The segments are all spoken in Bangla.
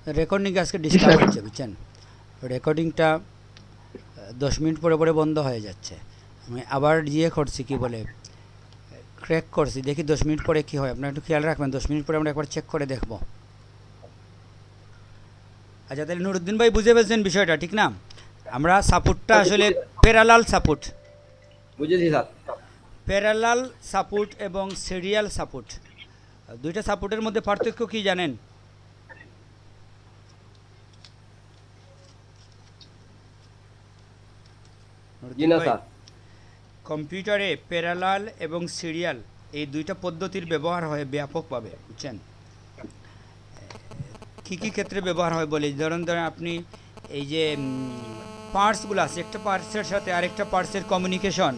রেকর্ডিং আজকে ডিস্টার্ব হচ্ছে বুঝছেন, রেকর্ডিংটা 10 মিনিট পরে পরে বন্ধ হয়ে যাচ্ছে। আমি আবার ইয়ে করছি, কি বলে, ক্র্যাক করছি, দেখি 10 মিনিট পরে কি হয়। আপনারা একটু খেয়াল রাখবেন, 10 মিনিট পরে আমরা একবার চেক করে দেখব। আচ্ছা, তাহলে নুরুদ্দিন ভাই বুঝে ফেলছেন বিষয়টা, ঠিক না? আমরা সাপোর্টটা আসলে প্যারালাল সাপোর্ট, বুঝেছি স্যার। প্যারালাল সাপোর্ট এবং সিরিয়াল সাপোর্ট, দুইটা সাপোর্টের মধ্যে পার্থক্য কি জানেন? জি নুরুদ্দিন না ভাই, স্যার। কম্পিউটারে প্যারালাল এবং সিরিয়াল এই দুইটা পদ্ধতির ব্যবহার হয় ব্যাপকভাবে, বুঝছেন? কী কী ক্ষেত্রে ব্যবহার হয় বলে, ধরেন আপনি এই যে পার্টসগুলো আছে, একটা পার্টসের সাথে আরেকটা পার্টসের কমিউনিকেশন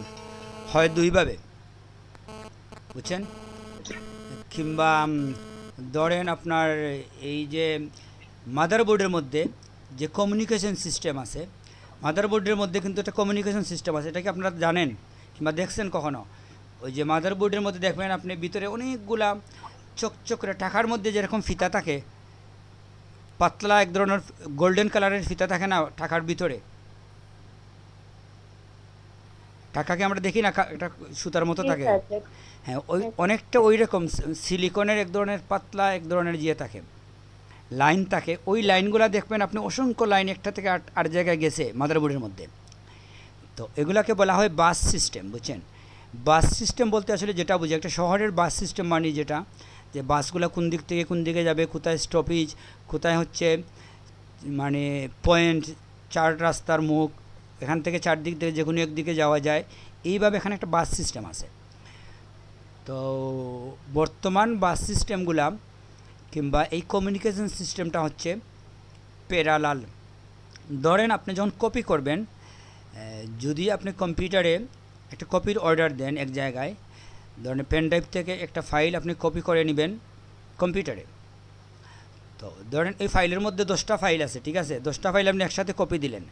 হয় দুইভাবে, বুঝছেন? কিংবা ধরেন আপনার এই যে মাদারবোর্ডের মধ্যে যে কমিউনিকেশন সিস্টেম আছে, মাদারবোর্ডের মধ্যে কিন্তু একটা কমিউনিকেশন সিস্টেম আছে, এটা কি আপনারা জানেন কিংবা দেখছেন কখনো? ওই যে মাদারবোর্ডের মধ্যে দেখবেন আপনি ভিতরে অনেকগুলা চকচক করে টাকার মধ্যে যেরকম ফিতা থাকে, পাতলা এক ধরনের গোল্ডেন কালারের ফিতা থাকে না টাকার ভিতরে, টাকাকে আমরা দেখি না, একটা সুতার মতো থাকে। হ্যাঁ, ওই অনেকটা ওই রকম সিলিকনের এক ধরনের পাতলা এক ধরনের ইয়ে থাকে, লাইন থাকে। ওই লাইনগুলো দেখবেন আপনি, অসংখ্য লাইন একটা থেকে আর জায়গায় গেছে মাদারবোর্ডের মধ্যে। তো এগুলাকে বলা হয় বাস সিস্টেম, বুঝছেন? বাস সিস্টেম বলতে আসলে যেটা বুঝি, একটা শহরের বাস সিস্টেম মানে যেটা, যে বাসগুলো কোন দিক থেকে কোন দিকে যাবে, কোথায় স্টপেজ, কোথায় হচ্ছে মানে পয়েন্ট, চার রাস্তার মুখ, এখান থেকে চারদিক থেকে যে কোনো একদিকে যাওয়া যায়, এইভাবে এখানে একটা বাস সিস্টেম আছে। তো বর্তমান বাস সিস্টেমগুলা কিংবা এই কমিউনিকেশন সিস্টেমটা হচ্ছে প্যারালাল। ধরেন আপনি যখন কপি করবেন, যদি আপনি কম্পিউটারে একটা কপির অর্ডার দেন এক জায়গায়, ধরেন পেন ড্রাইভ থেকে একটা ফাইল আপনি কপি করে নেবেন কম্পিউটারে। তো ধরেন এই ফাইলের মধ্যে 10টা ফাইল আছে, ঠিক আছে? 10টা ফাইল আপনি একসাথে কপি দিলেন,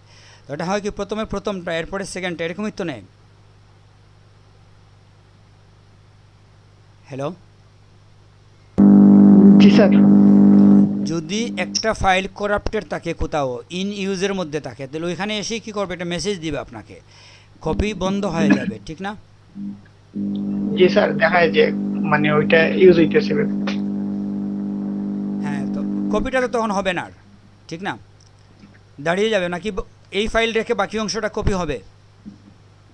তো এটা হয় কি, প্রথমে প্রথমটা, এরপরে সেকেন্ডটা, এরকমই তো নেই? হ্যালো, জি স্যার। যদি একটা ফাইল করাপ্টেড থাকে, কোথাও ইন ইউজের মধ্যে থাকে, তাহলে ওইখানে এসেই কী করবে, একটা মেসেজ দিবে আপনাকে, কপি বন্ধ হয়ে যাবে, ঠিক না? জি স্যার, দেখায় যে মানে ওইটা ইউজ হইতেছে। হ্যাঁ, তো কপিটা তো তখন হবে না আর, ঠিক না? দাঁড়িয়ে যাবে নাকি, এই ফাইল রেখে বাকি অংশটা কপি হবে?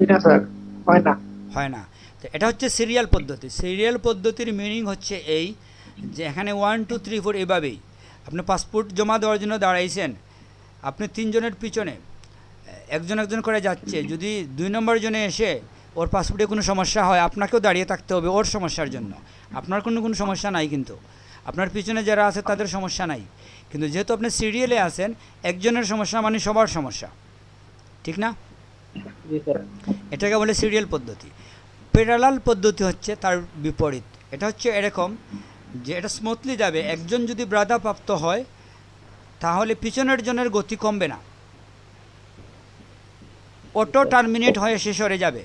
না স্যার, হয় না। হয় না। তো এটা হচ্ছে সিরিয়াল পদ্ধতি। সিরিয়াল পদ্ধতির মিনিং হচ্ছে এই, যে এখানে 1 2 3 4 এভাবেই আপনি পাসপোর্ট জমা দেওয়ার জন্য দাঁড়াইছেন, আপনি তিনজনের পিছনে একজন একজন করে যাচ্ছে, যদি 2 নম্বর জনে এসে ওর পাসপোর্টে কোনো সমস্যা হয়, আপনাকেও দাঁড়িয়ে থাকতে হবে ওর সমস্যার জন্য। আপনার কোনো সমস্যা নাই, কিন্তু আপনার পিছনে যারা আছে তাদের সমস্যা নাই, কিন্তু যেহেতু আপনি সিরিয়ালে আছেন, একজনের সমস্যা মানে সবার সমস্যা, ঠিক না? জি স্যার। এটাকে বলে সিরিয়াল পদ্ধতি। প্যারালাল পদ্ধতি হচ্ছে তার বিপরীত। এটা হচ্ছে এরকম যে এটা স্মুথলি যাবে, একজন যদি বাধাপ্রাপ্ত হয় তাহলে পিছনের জনের গতি কমবে না, অটো টার্মিনেট হয়ে শেষ হয়ে যাবে,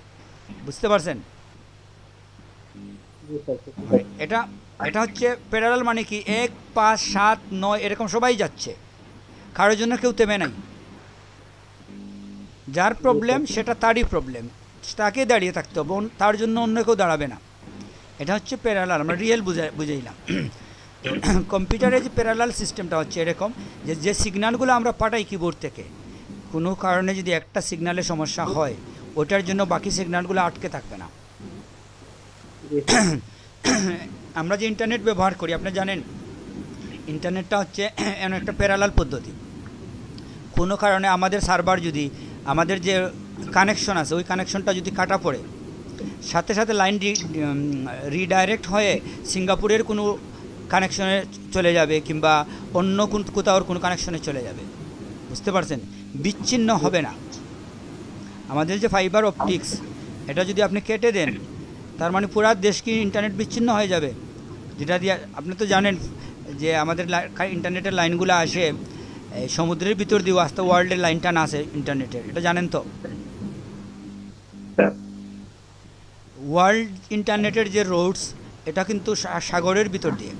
বুঝতে পারছেন? এটা এটা হচ্ছে প্যারালাল, মানে কি 1 5 7 9 এরকম সবাই যাচ্ছে, কারোর জন্য কেউ থেমে নাই। যার প্রবলেম সেটা তারই প্রবলেম, তাকে দাঁড়িয়ে থাকতে হবে, তার জন্য অন্য কেউ দাঁড়াবে না। এটা হচ্ছে প্যারালাল, আমরা রিয়েল বুঝাইলাম। তো কম্পিউটারে যে প্যারালাল সিস্টেমটা হচ্ছে এরকম, যে যে সিগন্যালগুলো আমরা পাঠাই কিবোর্ড থেকে, কোনো কারণে যদি একটা সিগন্যালে সমস্যা হয়, ওটার জন্য বাকি সিগন্যালগুলো আটকে থাকবে না। আমরা যে ইন্টারনেট ব্যবহার করি, আপনি জানেন ইন্টারনেটটা হচ্ছে এমন একটা প্যারালাল পদ্ধতি। কোনো কারণে আমাদের সার্ভার যদি, আমাদের যে কানেকশন আছে ওই কানেকশনটা যদি কাটা পড়ে, সাথে সাথে লাইন রিডাইরেক্ট হয়ে সিঙ্গাপুরের কোনো কানেকশনে চলে যাবে, কিংবা অন্য কোথাও কোনো কানেকশনে চলে যাবে, বুঝতে পারছেন? বিচ্ছিন্ন হবে না। আমাদের যে ফাইবার অপটিক্স, এটা যদি আপনি কেটে দেন, তার মানে পুরা দেশ কি ইন্টারনেট বিচ্ছিন্ন হয়ে যাবে? যেটা দিয়ে আপনি তো জানেন যে আমাদের ইন্টারনেটের লাইনগুলো আসে সমুদ্রের ভিতর দিয়েও আসতে, ওয়ার্ল্ডের লাইনটা না আসে ইন্টারনেটের, এটা জানেন তো? ওয়ার্ল্ড ইন্টারনেটের যে রোডস, এটা কিন্তু সাগরের ভিতর দিয়ে,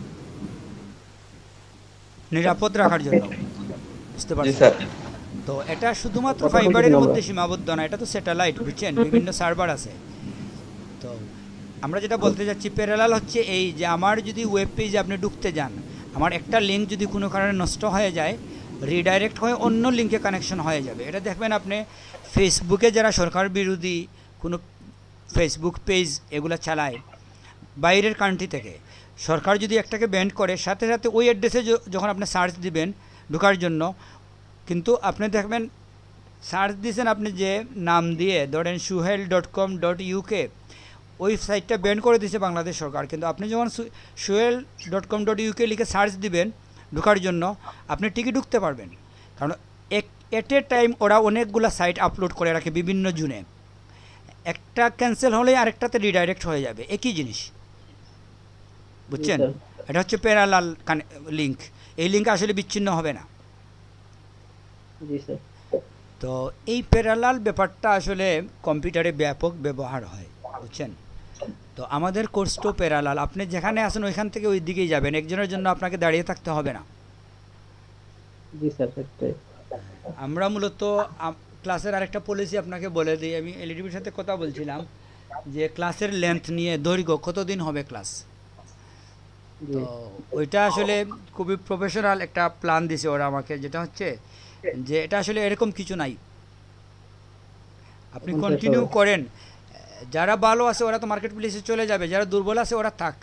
নিরাপদ রাখার জন্য, বুঝতে জি পারছেন? স্যার। তো এটা শুধুমাত্র কথা ফাইবারের বলছিলাম মধ্যে আমরা। সীমাবদ্ধ না, এটা তো স্যাটেলাইট, বুঝছেন, বিভিন্ন সার্ভার আছে। তো আমরা যেটা বলতে যাচ্ছি প্যারালাল হচ্ছে এই যে আমার যদি ওয়েব পেজে আপনি ঢুকতে যান, আমার একটা লিঙ্ক যদি কোনো কারণে নষ্ট হয়ে যায়, রিডাইরেক্ট হয়ে অন্য লিঙ্কে কানেকশন হয়ে যাবে। এটা দেখবেন আপনি ফেসবুকে যারা সরকার বিরোধী কোনো ফেসবুক পেজ এগুলো চালায় বাইরের কান্ট্রি থেকে, সরকার যদি একটাকে ব্যান্ড করে, সাথে সাথে ওই অ্যাড্রেসে যখন আপনি সার্চ দিবেন ঢোকার জন্য, কিন্তু আপনি দেখবেন সার্চ দিয়েছেন আপনি যে নাম দিয়ে, ধরেন suhail.com.uk, ওই সাইটটা ব্যান করে দিয়েছে বাংলাদেশ সরকার, কিন্তু আপনি যখন suhail.com.uk লিখে সার্চ দিবেন ঢোকার জন্য, আপনি ঠিকই ঢুকতে পারবেন। কারণ এট এ টাইম ওরা অনেকগুলো সাইট আপলোড করে রাখে বিভিন্ন জুনে, একটা ক্যান্সেল হলে আরেকটাতে রিডাইরেক্ট হয়ে যাবে, একই জিনিস, বুঝছেন? স্যার। এটা হচ্ছে প্যারালাল লিঙ্ক, এই লিঙ্ক আসলে বিচ্ছিন্ন হবে না। জি স্যার। তো এই প্যারালাল ব্যাপারটা আসলে কম্পিউটারে ব্যাপক ব্যবহার হয়, বুঝছেন? তো আমাদের কোর্সটাও প্যারালাল, আপনি যেখানে আসেন ওইখান থেকে ওই দিকেই যাবেন, একজনের জন্য আপনাকে দাঁড়িয়ে থাকতে হবে না। জি স্যার, সেটাই। আমরা মূলত ক্লাসের আরেকটা পলিসি আপনাকে বলে দিই, আমি এলইডিবির সাথে কথা বলছিলাম যে ক্লাসের লেন্থ নিয়ে, দৈর্ঘ্য কতদিন হবে ক্লাস। জি। তো ওইটা আসলে খুবই প্রফেশনাল একটা প্ল্যান দিছে ওরা আমাকে, যেটা হচ্ছে যে এটা আসলে এরকম কিছু নাই, আপনি এখন শেষ কন্টিনিউ হবে। করেন, যারা ভালো আছে ওরা তো মার্কেট প্লেসে চলে যাবে, যারা দুর্বল আছে ওরা থাক,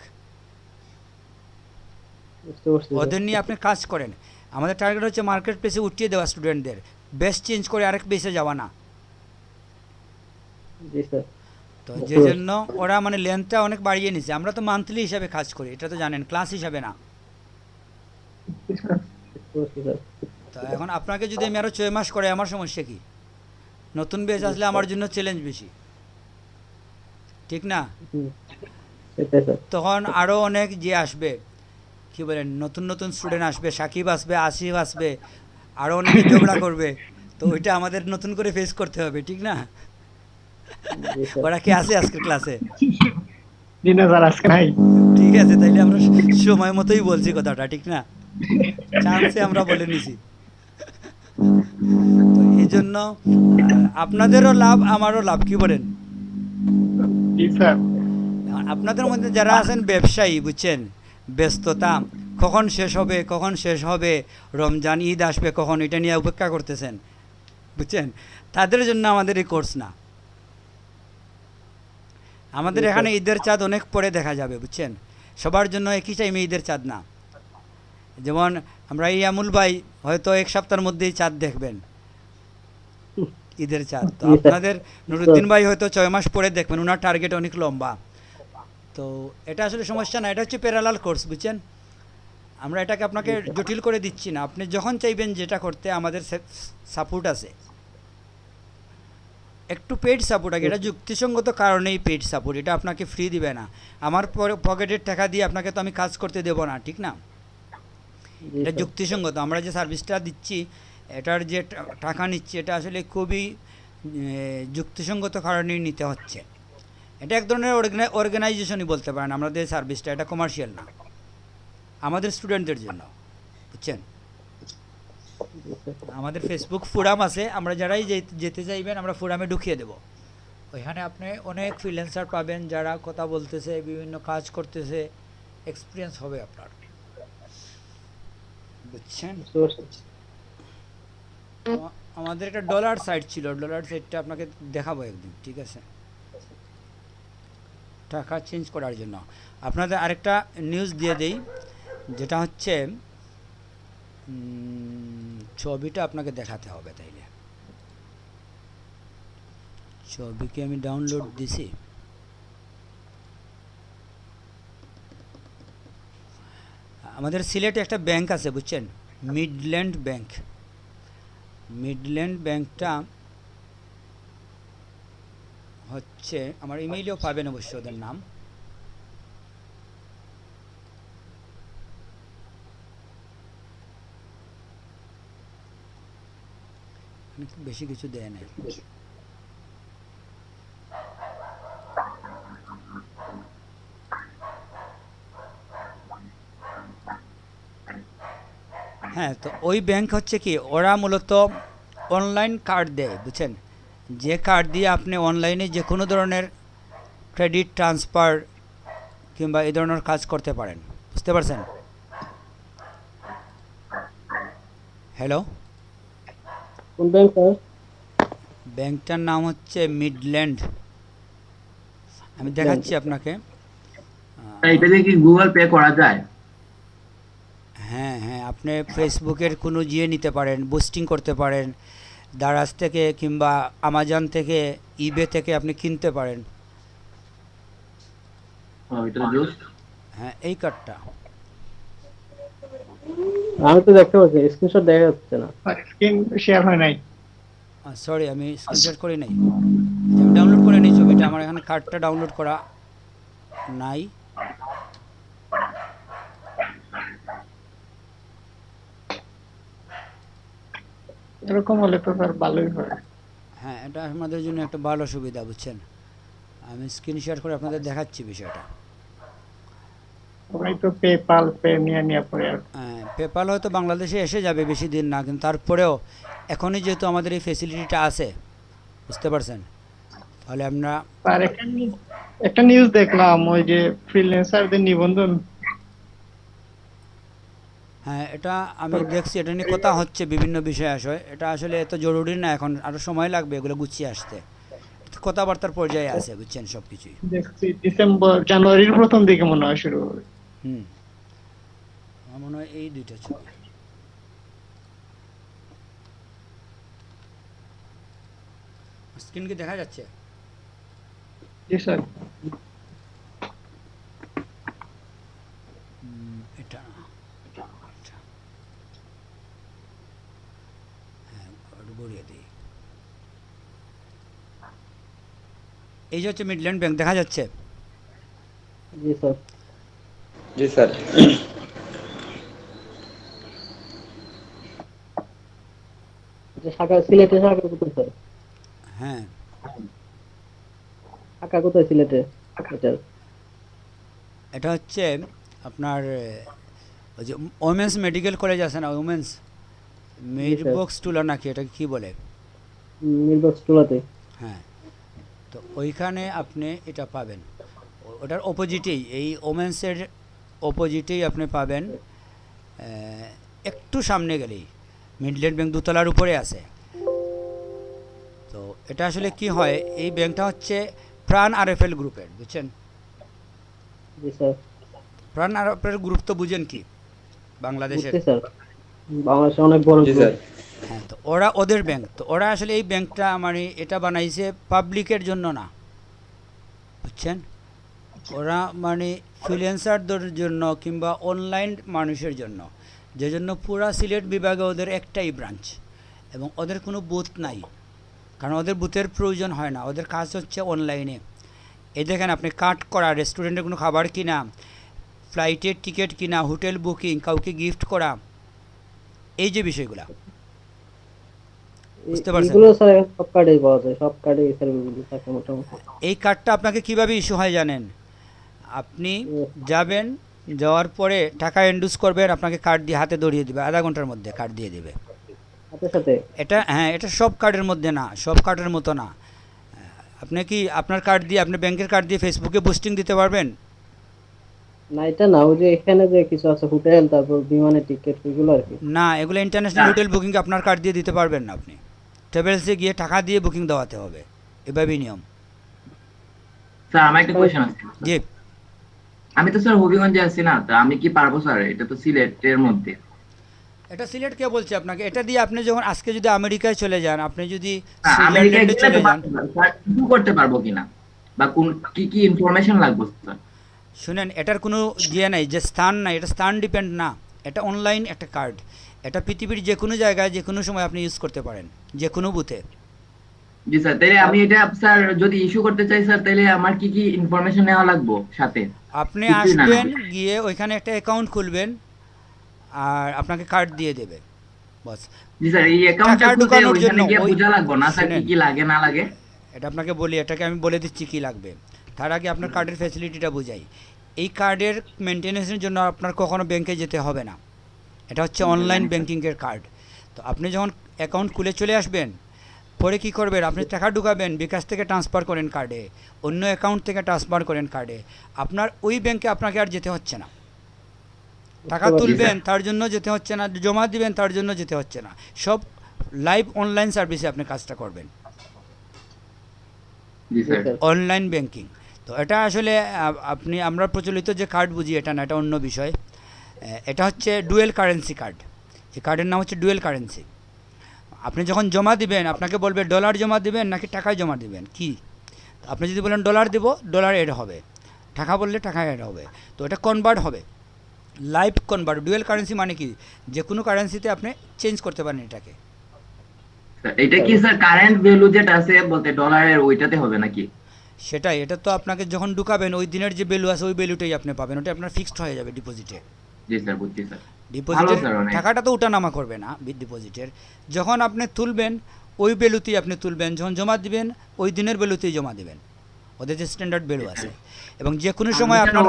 বুঝতে পারছি স্যার। ওদের নিয়ে আপনি কাজ করেন। আমাদের টার্গেট হচ্ছে মার্কেট প্লেসে উঠিয়ে দেওয়া স্টুডেন্টদের, বেস্ট চেঞ্জ করে আরেক বেসে যাওয়া না। জি স্যার। তো বুঝতে যে পারছি। জন্য ওরা মানে লেন্থটা অনেক বাড়িয়ে নিছে। আমরা তো মান্থলি হিসাবে কাজ করি, এটা তো জানেন, ক্লাস হিসাবে না। বুঝতে পারছি স্যার। তো এখন আপনাকে যদি আমি আরও 6 মাস করে, আমার সমস্যা কি? নতুন বেচ আসলে আমার জন্য চ্যালেঞ্জ বেশি, ঠিক না? হুম, সেটাই স্যার। তখন আরও অনেক যে আসবে, কি বলেন, নতুন নতুন স্টুডেন্ট আসবে, সাকিব আসবে, আসিফ আসবে, আরও অনেকে ঝগড়া করবে, তো ওইটা আমাদের নতুন করে ফেস করতে হবে, ঠিক না? জি স্যার। ওরা কি আছে আজকের ক্লাসে? জি না স্যার, আজকে নাই। ঠিক আছে, তাইলে আমরা সময় মতোই বলছি কথাটা, ঠিক না? চান্সে আমরা বলে নিছি। তো এই জন্য আপনাদেরও লাভ, আমারও লাভ, কি বলেন? জি স্যার। আপনাদের মধ্যে যারা আছেন ব্যবসায়ী, বুঝছেন, ব্যস্ততা, কখন শেষ হবে কখন শেষ হবে, রমজান ঈদ আসবে কখন, এটা নিয়ে অপেক্ষা করতেছেন, বুঝছেন, তাদের জন্য আমাদের এই কোর্স না। আমাদের এখানে ঈদের চাঁদ অনেক পরে দেখা যাবে, বুঝছেন, সবার জন্য একই টাইমে ঈদের চাঁদ না। যেমন আমরা ইয়ামুল ভাই হয়তো 1 সপ্তাহের মধ্যেই চাঁদ দেখবেন, ঈদের চাঁদ। তো জি স্যার। আপনাদের নুরুদ্দিন ভাই হয়তো 6 মাস পরে দেখবেন, ওনার টার্গেট অনেক লম্বা। তো এটা আসলে সমস্যা না, এটা হচ্ছে প্যারালাল কোর্স, বুঝছেন। আমরা এটাকে আপনাকে জটিল করে দিচ্ছি না, আপনি যখন চাইবেন যেটা করতে, আমাদের সাপোর্ট আছে, একটু পেইড সাপোর্ট আগে, এটা যুক্তিসঙ্গত কারণেই পেইড সাপোর্ট, এটা আপনাকে ফ্রি দিবে না। আমার পকেটের টাকা দিয়ে আপনাকে তো আমি কাজ করতে দেবো না, ঠিক না? জি এটা স্যার। যুক্তিসঙ্গত, আমরা যে সার্ভিসটা দিচ্ছি, এটার যে টাকা নিচ্ছি, এটা আসলে খুবই যুক্তিসঙ্গত কারণেই নিতে হচ্ছে। এটা এক ধরনের অর্গানাইজেশনই বলতে পারেন আমাদের সার্ভিসটা, এটা কমার্শিয়াল না, আমাদের স্টুডেন্টদের জন্য, বুঝছেন। জি স্যার। আমাদের ফেসবুক ফোরাম আছে, আমরা যারাই যেতে চাইবেন আমরা ফোরামে ঢুকিয়ে দেবো। ওইখানে আপনি অনেক ফ্রিল্যান্সার পাবেন যারা কথা বলতেছে, বিভিন্ন কাজ করতেছে, এক্সপিরিয়েন্স হবে আপনার, বুঝছেন। বুঝতে পারছি। তো আমাদের একটা ডলার সাইট ছিল, ডলার সাইটটা আপনাকে দেখাবো একদিন, ঠিক আছে, টাকা চেঞ্জ করার জন্য। আপনাদের আরেকটা নিউজ দিয়ে দেই, যেটা হচ্ছে ছবিটা আপনাকে দেখাতে হবে, তাইলে ছবিকে আমি ডাউনলোড দিছি। আমাদের সিলেটে একটা ব্যাংক আছে, বুঝছেন, মিডল্যান্ড ব্যাংক। মিডল্যান্ড ব্যাংকটা হচ্ছে, আমার ইমেইলেও পাবেন অবশ্য ওদের নাম। বেশি কিছু দেয় নাই। হ্যাঁ, তো ওই ব্যাংক হচ্ছে কি, ওরা মূলত অনলাইন কার্ড দেয়, বুঝছেন? যে কার্ড দিয়ে আপনি অনলাইনে যে কোনো ধরনের ক্রেডিট ট্রান্সফার কিংবা এই ধরনের কাজ করতে পারেন, বুঝতে পারছেন? হ্যালো, কোন ব্যাংক স্যার? ব্যাংকটার নাম হচ্ছে মিডল্যান্ড। আমি দেখাচ্ছি আপনাকে। এটা দিয়ে কি গুগল পে করা যায়? হ্যাঁ হ্যাঁ, আপনি ফেসবুকের কোনো জিয়ে নিতে পারেন, বুস্টিং করতে পারেন, দারাজ থেকে কিংবা আমাজন থেকে, ইবে থেকে আপনি কিনতে পারেন। এটা জোস। হ্যাঁ, এই কার্ডটা আমি তো দেখতে পাচ্ছি, স্ক্রিনশট দেখা যাচ্ছে না। স্ক্রিন শেয়ার হয় নাই। সরি, আমি স্ক্রিনশট করি নাই, আমি ডাউনলোড করে নিই ছবিটা। আমার এখানে কার্ডটা ডাউনলোড করা নাই। এরকম হলে তো স্যার ভালোই হয়। হ্যাঁ, এটা আমাদের জন্য একটা ভালো সুবিধা, বুঝছেন? আমি স্ক্রিন শেয়ার করে আপনাদের দেখাচ্ছি বিষয়টা। সবাই তো পেপাল পে নিয়ে পড়ে আর হ্যাঁ, পেপাল হয়তো বাংলাদেশে এসে যাবে বেশি দিন না, কিন্তু তারপরেও এখনই যেহেতু আমাদের এই ফেসিলিটিটা আছে, বুঝতে পারছেন, তাহলে আমরা আর একটা নিউজ দেখলাম ওই যে ফ্রিল্যান্সারদের নিবন্ধন। হ্যাঁ, এটা আমি দেখছি, এটা নিয়ে কথা হচ্ছে বিভিন্ন বিষয় আসয়। এটা আসলে এত জরুরি না, এখন আরও সময় লাগবে এগুলো গুছিয়ে আসতে। কথাবার্তার পর্যায়ে আছে, বুঝছেন, সব কিছুই। দেখছি জানুয়ারির প্রথম দিকে মনে হয় শুরু হবে। হুম, আমার মনে হয় এই দুইটা ছবি। স্ক্রিন কি দেখা যাচ্ছে? জি স্যার। এটা না, এটা। হ্যাঁ, একটু গড়িয়ে দিই। এই যে হচ্ছে মিডল্যান্ড ব্যাংক, দেখা যাচ্ছে? জি স্যার। জি স্যার। যে শাখা সিলেটে, শাখা কোথায় স্যার? হ্যাঁ, শাখা কোথায় সিলেটে এটার? এটা হচ্ছে আপনার ওই যে ওমেন্স মেডিকেল কলেজ আছে না, ওমেন্স মিরবক্স টুলা নাকি, এটা কি বলে? মিরবক্স টোলাতে। হ্যাঁ, তো ওইখানে আপনি এটা পাবেন। ওটার অপোজিটেই, এই ওমেন্সের অপোজিটেই আপনি পাবেন। একটু সামনে গেলেই মিডল্যান্ড ব্যাংক দোতলার উপরে আছে। তো এটা আসলে কি হয়, এই ব্যাংকটা হচ্ছে প্রাণ আরএফএল গ্রুপের, বুঝছেন? জি স্যার। প্রাণ আরএফএল গ্রুপ তো বুঝেন কি, বাংলাদেশের? বুঝছি স্যার, বাংলাদেশে অনেক বড় জি গ্রুপ। স্যার। হ্যাঁ, তো ওরা ওদের ব্যাংক, তো ওরা আসলে এই ব্যাংকটা মানে এটা বানাইছে পাবলিকের জন্য না, বুঝছেন? ওরা মানে ফ্রিল্যান্সারদের জন্য কিংবা অনলাইন মানুষের জন্য, যে জন্য পুরা সিলেট বিভাগে ওদের একটাই ব্রাঞ্চ, এবং ওদের কোনো বুথ নাই, কারণ ওদের বুথের প্রয়োজন হয় না। ওদের কাজ হচ্ছে অনলাইনে। এই দেখেন, আপনি কাট করা, রেস্টুরেন্টে কোনো খাবার কিনা, ফ্লাইটের টিকিট কিনা, হোটেল বুকিং, কাউকে গিফট করা, এই যে বিষয়গুলা, বুঝতে পারছেন? এগুলো স্যার এখন সব কার্ডেই পাওয়া যায়, সব কার্ডে এই সার্ভিসগুলো থাকে মোটামুটি। এই কার্ডটা আপনাকে কিভাবে ইস্যু হয় জানেন? আপনি যাবেন, যাওয়ার পরে টাকা এন্ডুস করবেন, আপনাকে কার্ড দিয়ে হাতে ধরিয়ে দেবে, আধা ঘন্টার মধ্যে কার্ড দিয়ে দেবে। সাথে সাথে? এটা হ্যাঁ, এটা সব কার্ডের মধ্যে না, সব কার্ডের মতো না। আপনি কি আপনার কার্ড দিয়ে, আপনি ব্যাংকের কার্ড দিয়ে ফেসবুকে পোস্টিং দিতে পারবেন? না, এটা না, ওই যে এখানে যে কিছু আছে হোটেল, তারপর বিমানের টিকিট, এগুলো আর কি। না, এগুলো ইন্টারন্যাশনাল হোটেল বুকিং আপনার কার্ড দিয়ে দিতে পারবেন না। আপনি ট্রাভেলসে গিয়ে টাকা দিয়ে বুকিং দেওয়াতে হবে, এভাবেই নিয়ম। স্যার আমার একটা কোয়েশ্চেন আছে। জি, আমি তো স্যার হবিগঞ্জে আছি না, তা আমি কি পারবো স্যার? এটা তো সিলেটের মধ্যে। এটা সিলেট কে বলছে আপনাকে? এটা দিয়ে আপনি যখন আজকে যদি আমেরিকায় চলে যান, আপনি যদি হ্যাঁ, আমেরিকায় সুইজারল্যান্ডে গেলে চলে তো যান, পারবো না, স্যার কিছু করতে পারবো কিনা বা কোন কি কি ইনফরমেশন লাগবে স্যার? শুনেন, এটার কোনো ইয়ে নাই যে স্থান নাই, এটা স্থান ডিপেন্ড না, এটা অনলাইন একটা কার্ড। এটা পৃথিবীর যে কোনো জায়গায় যে কোনো সময় আপনি ইউজ করতে পারেন, যে কোনো বুথে। জি স্যার, তাহলে আমি এটা স্যার যদি ইস্যু করতে চাই স্যার, তাহলে আমার কি কি ইনফরমেশন নেওয়া লাগবে সাথে? আপনি কিছুই না আসবেন, নাকি? গিয়ে ওইখানে একটা অ্যাকাউন্ট খুলবেন, আর আপনাকে কার্ড দিয়ে দেবে, বাস। জি স্যার, এই অ্যাকাউন্টটা টাকা খুলতে ঢুকানোর ওইখানে জন্য গিয়ে ওই বোঝা লাগবে না স্যার কি শুনেন, কি লাগে না লাগে? এটা আপনাকে বলি, এটাকে আমি বলে দিচ্ছি কী লাগবে। তার আগে আপনার কার্ডের ফ্যাসিলিটিটা বোঝাই। এই কার্ডের মেনটেন্যান্সের জন্য আপনার কখনো ব্যাংকে যেতে হবে না। এটা হচ্ছে অনলাইন ব্যাংকিংয়ের কার্ড। তো আপনি যখন অ্যাকাউন্ট খুলে চলে আসবেন, পরে কি করবেন, আপনি টাকা ঢুকাবেন, বিকাশ থেকে ট্রান্সফার করেন কার্ডে, অন্য অ্যাকাউন্ট থেকে ট্রান্সফার করেন কার্ডে, আপনার ওই ব্যাংকে আপনাকে আর যেতে হচ্ছে না। টাকা তুলবেন তার জন্য যেতে হচ্ছে না, জমা দিবেন তার জন্য যেতে হচ্ছে না, সব লাইভ অনলাইন সার্ভিসে আপনি কাজটা করবেন, জি স্যার অনলাইন ব্যাংকিং। তো এটা আসলে আমরা প্রচলিত যে কার্ড বুঝি এটা না, এটা অন্য বিষয়। এটা হচ্ছে ডুয়েল কারেন্সি কার্ড। এই কার্ডের নাম হচ্ছে ডুয়েল কারেন্সি। আপনি যখন জমা দিবেন আপনাকে বলবে ডলার জমা দিবেন নাকি টাকায় জমা দিবেন কি। আপনি যদি বলেন ডলার দেব, ডলার এড হবে, টাকা বললে টাকা এড হবে। তো এটা কনভার্ট হবে, লাইভ কনভার্ট। ডুয়েল কারেন্সি মানে কি, যে কোনো কারেন্সিতে আপনি চেঞ্জ করতে পারেন এটাকে। এটা কি স্যার কারেন্ট ভ্যালু যেটা আছে বলতে ডলারের ওইটাতে হবে নাকি? সেটাই, এটা তো আপনাকে যখন ঢুকাবেন ওই দিনের যে ভ্যালু আছে ওই ভ্যালুটাই আপনি পাবেন, ওটা আপনার ফিক্সড হয়ে যাবে ডিপোজিটে। জি স্যার বুঝছি স্যার। ডিপোজিটের স্যার, অনেক। টাকাটা তো ওঠানামা করবে না ডিপোজিটের, যখন আপনি তুলবেন ওই ভ্যালুতেই আপনি তুলবেন, যখন জমা দিবেন ওই দিনের ভ্যালুতেই জমা দিবেন, ওদের যে স্ট্যান্ডার্ড ভ্যালু আছে। এবং যে কোনো সময় আপনার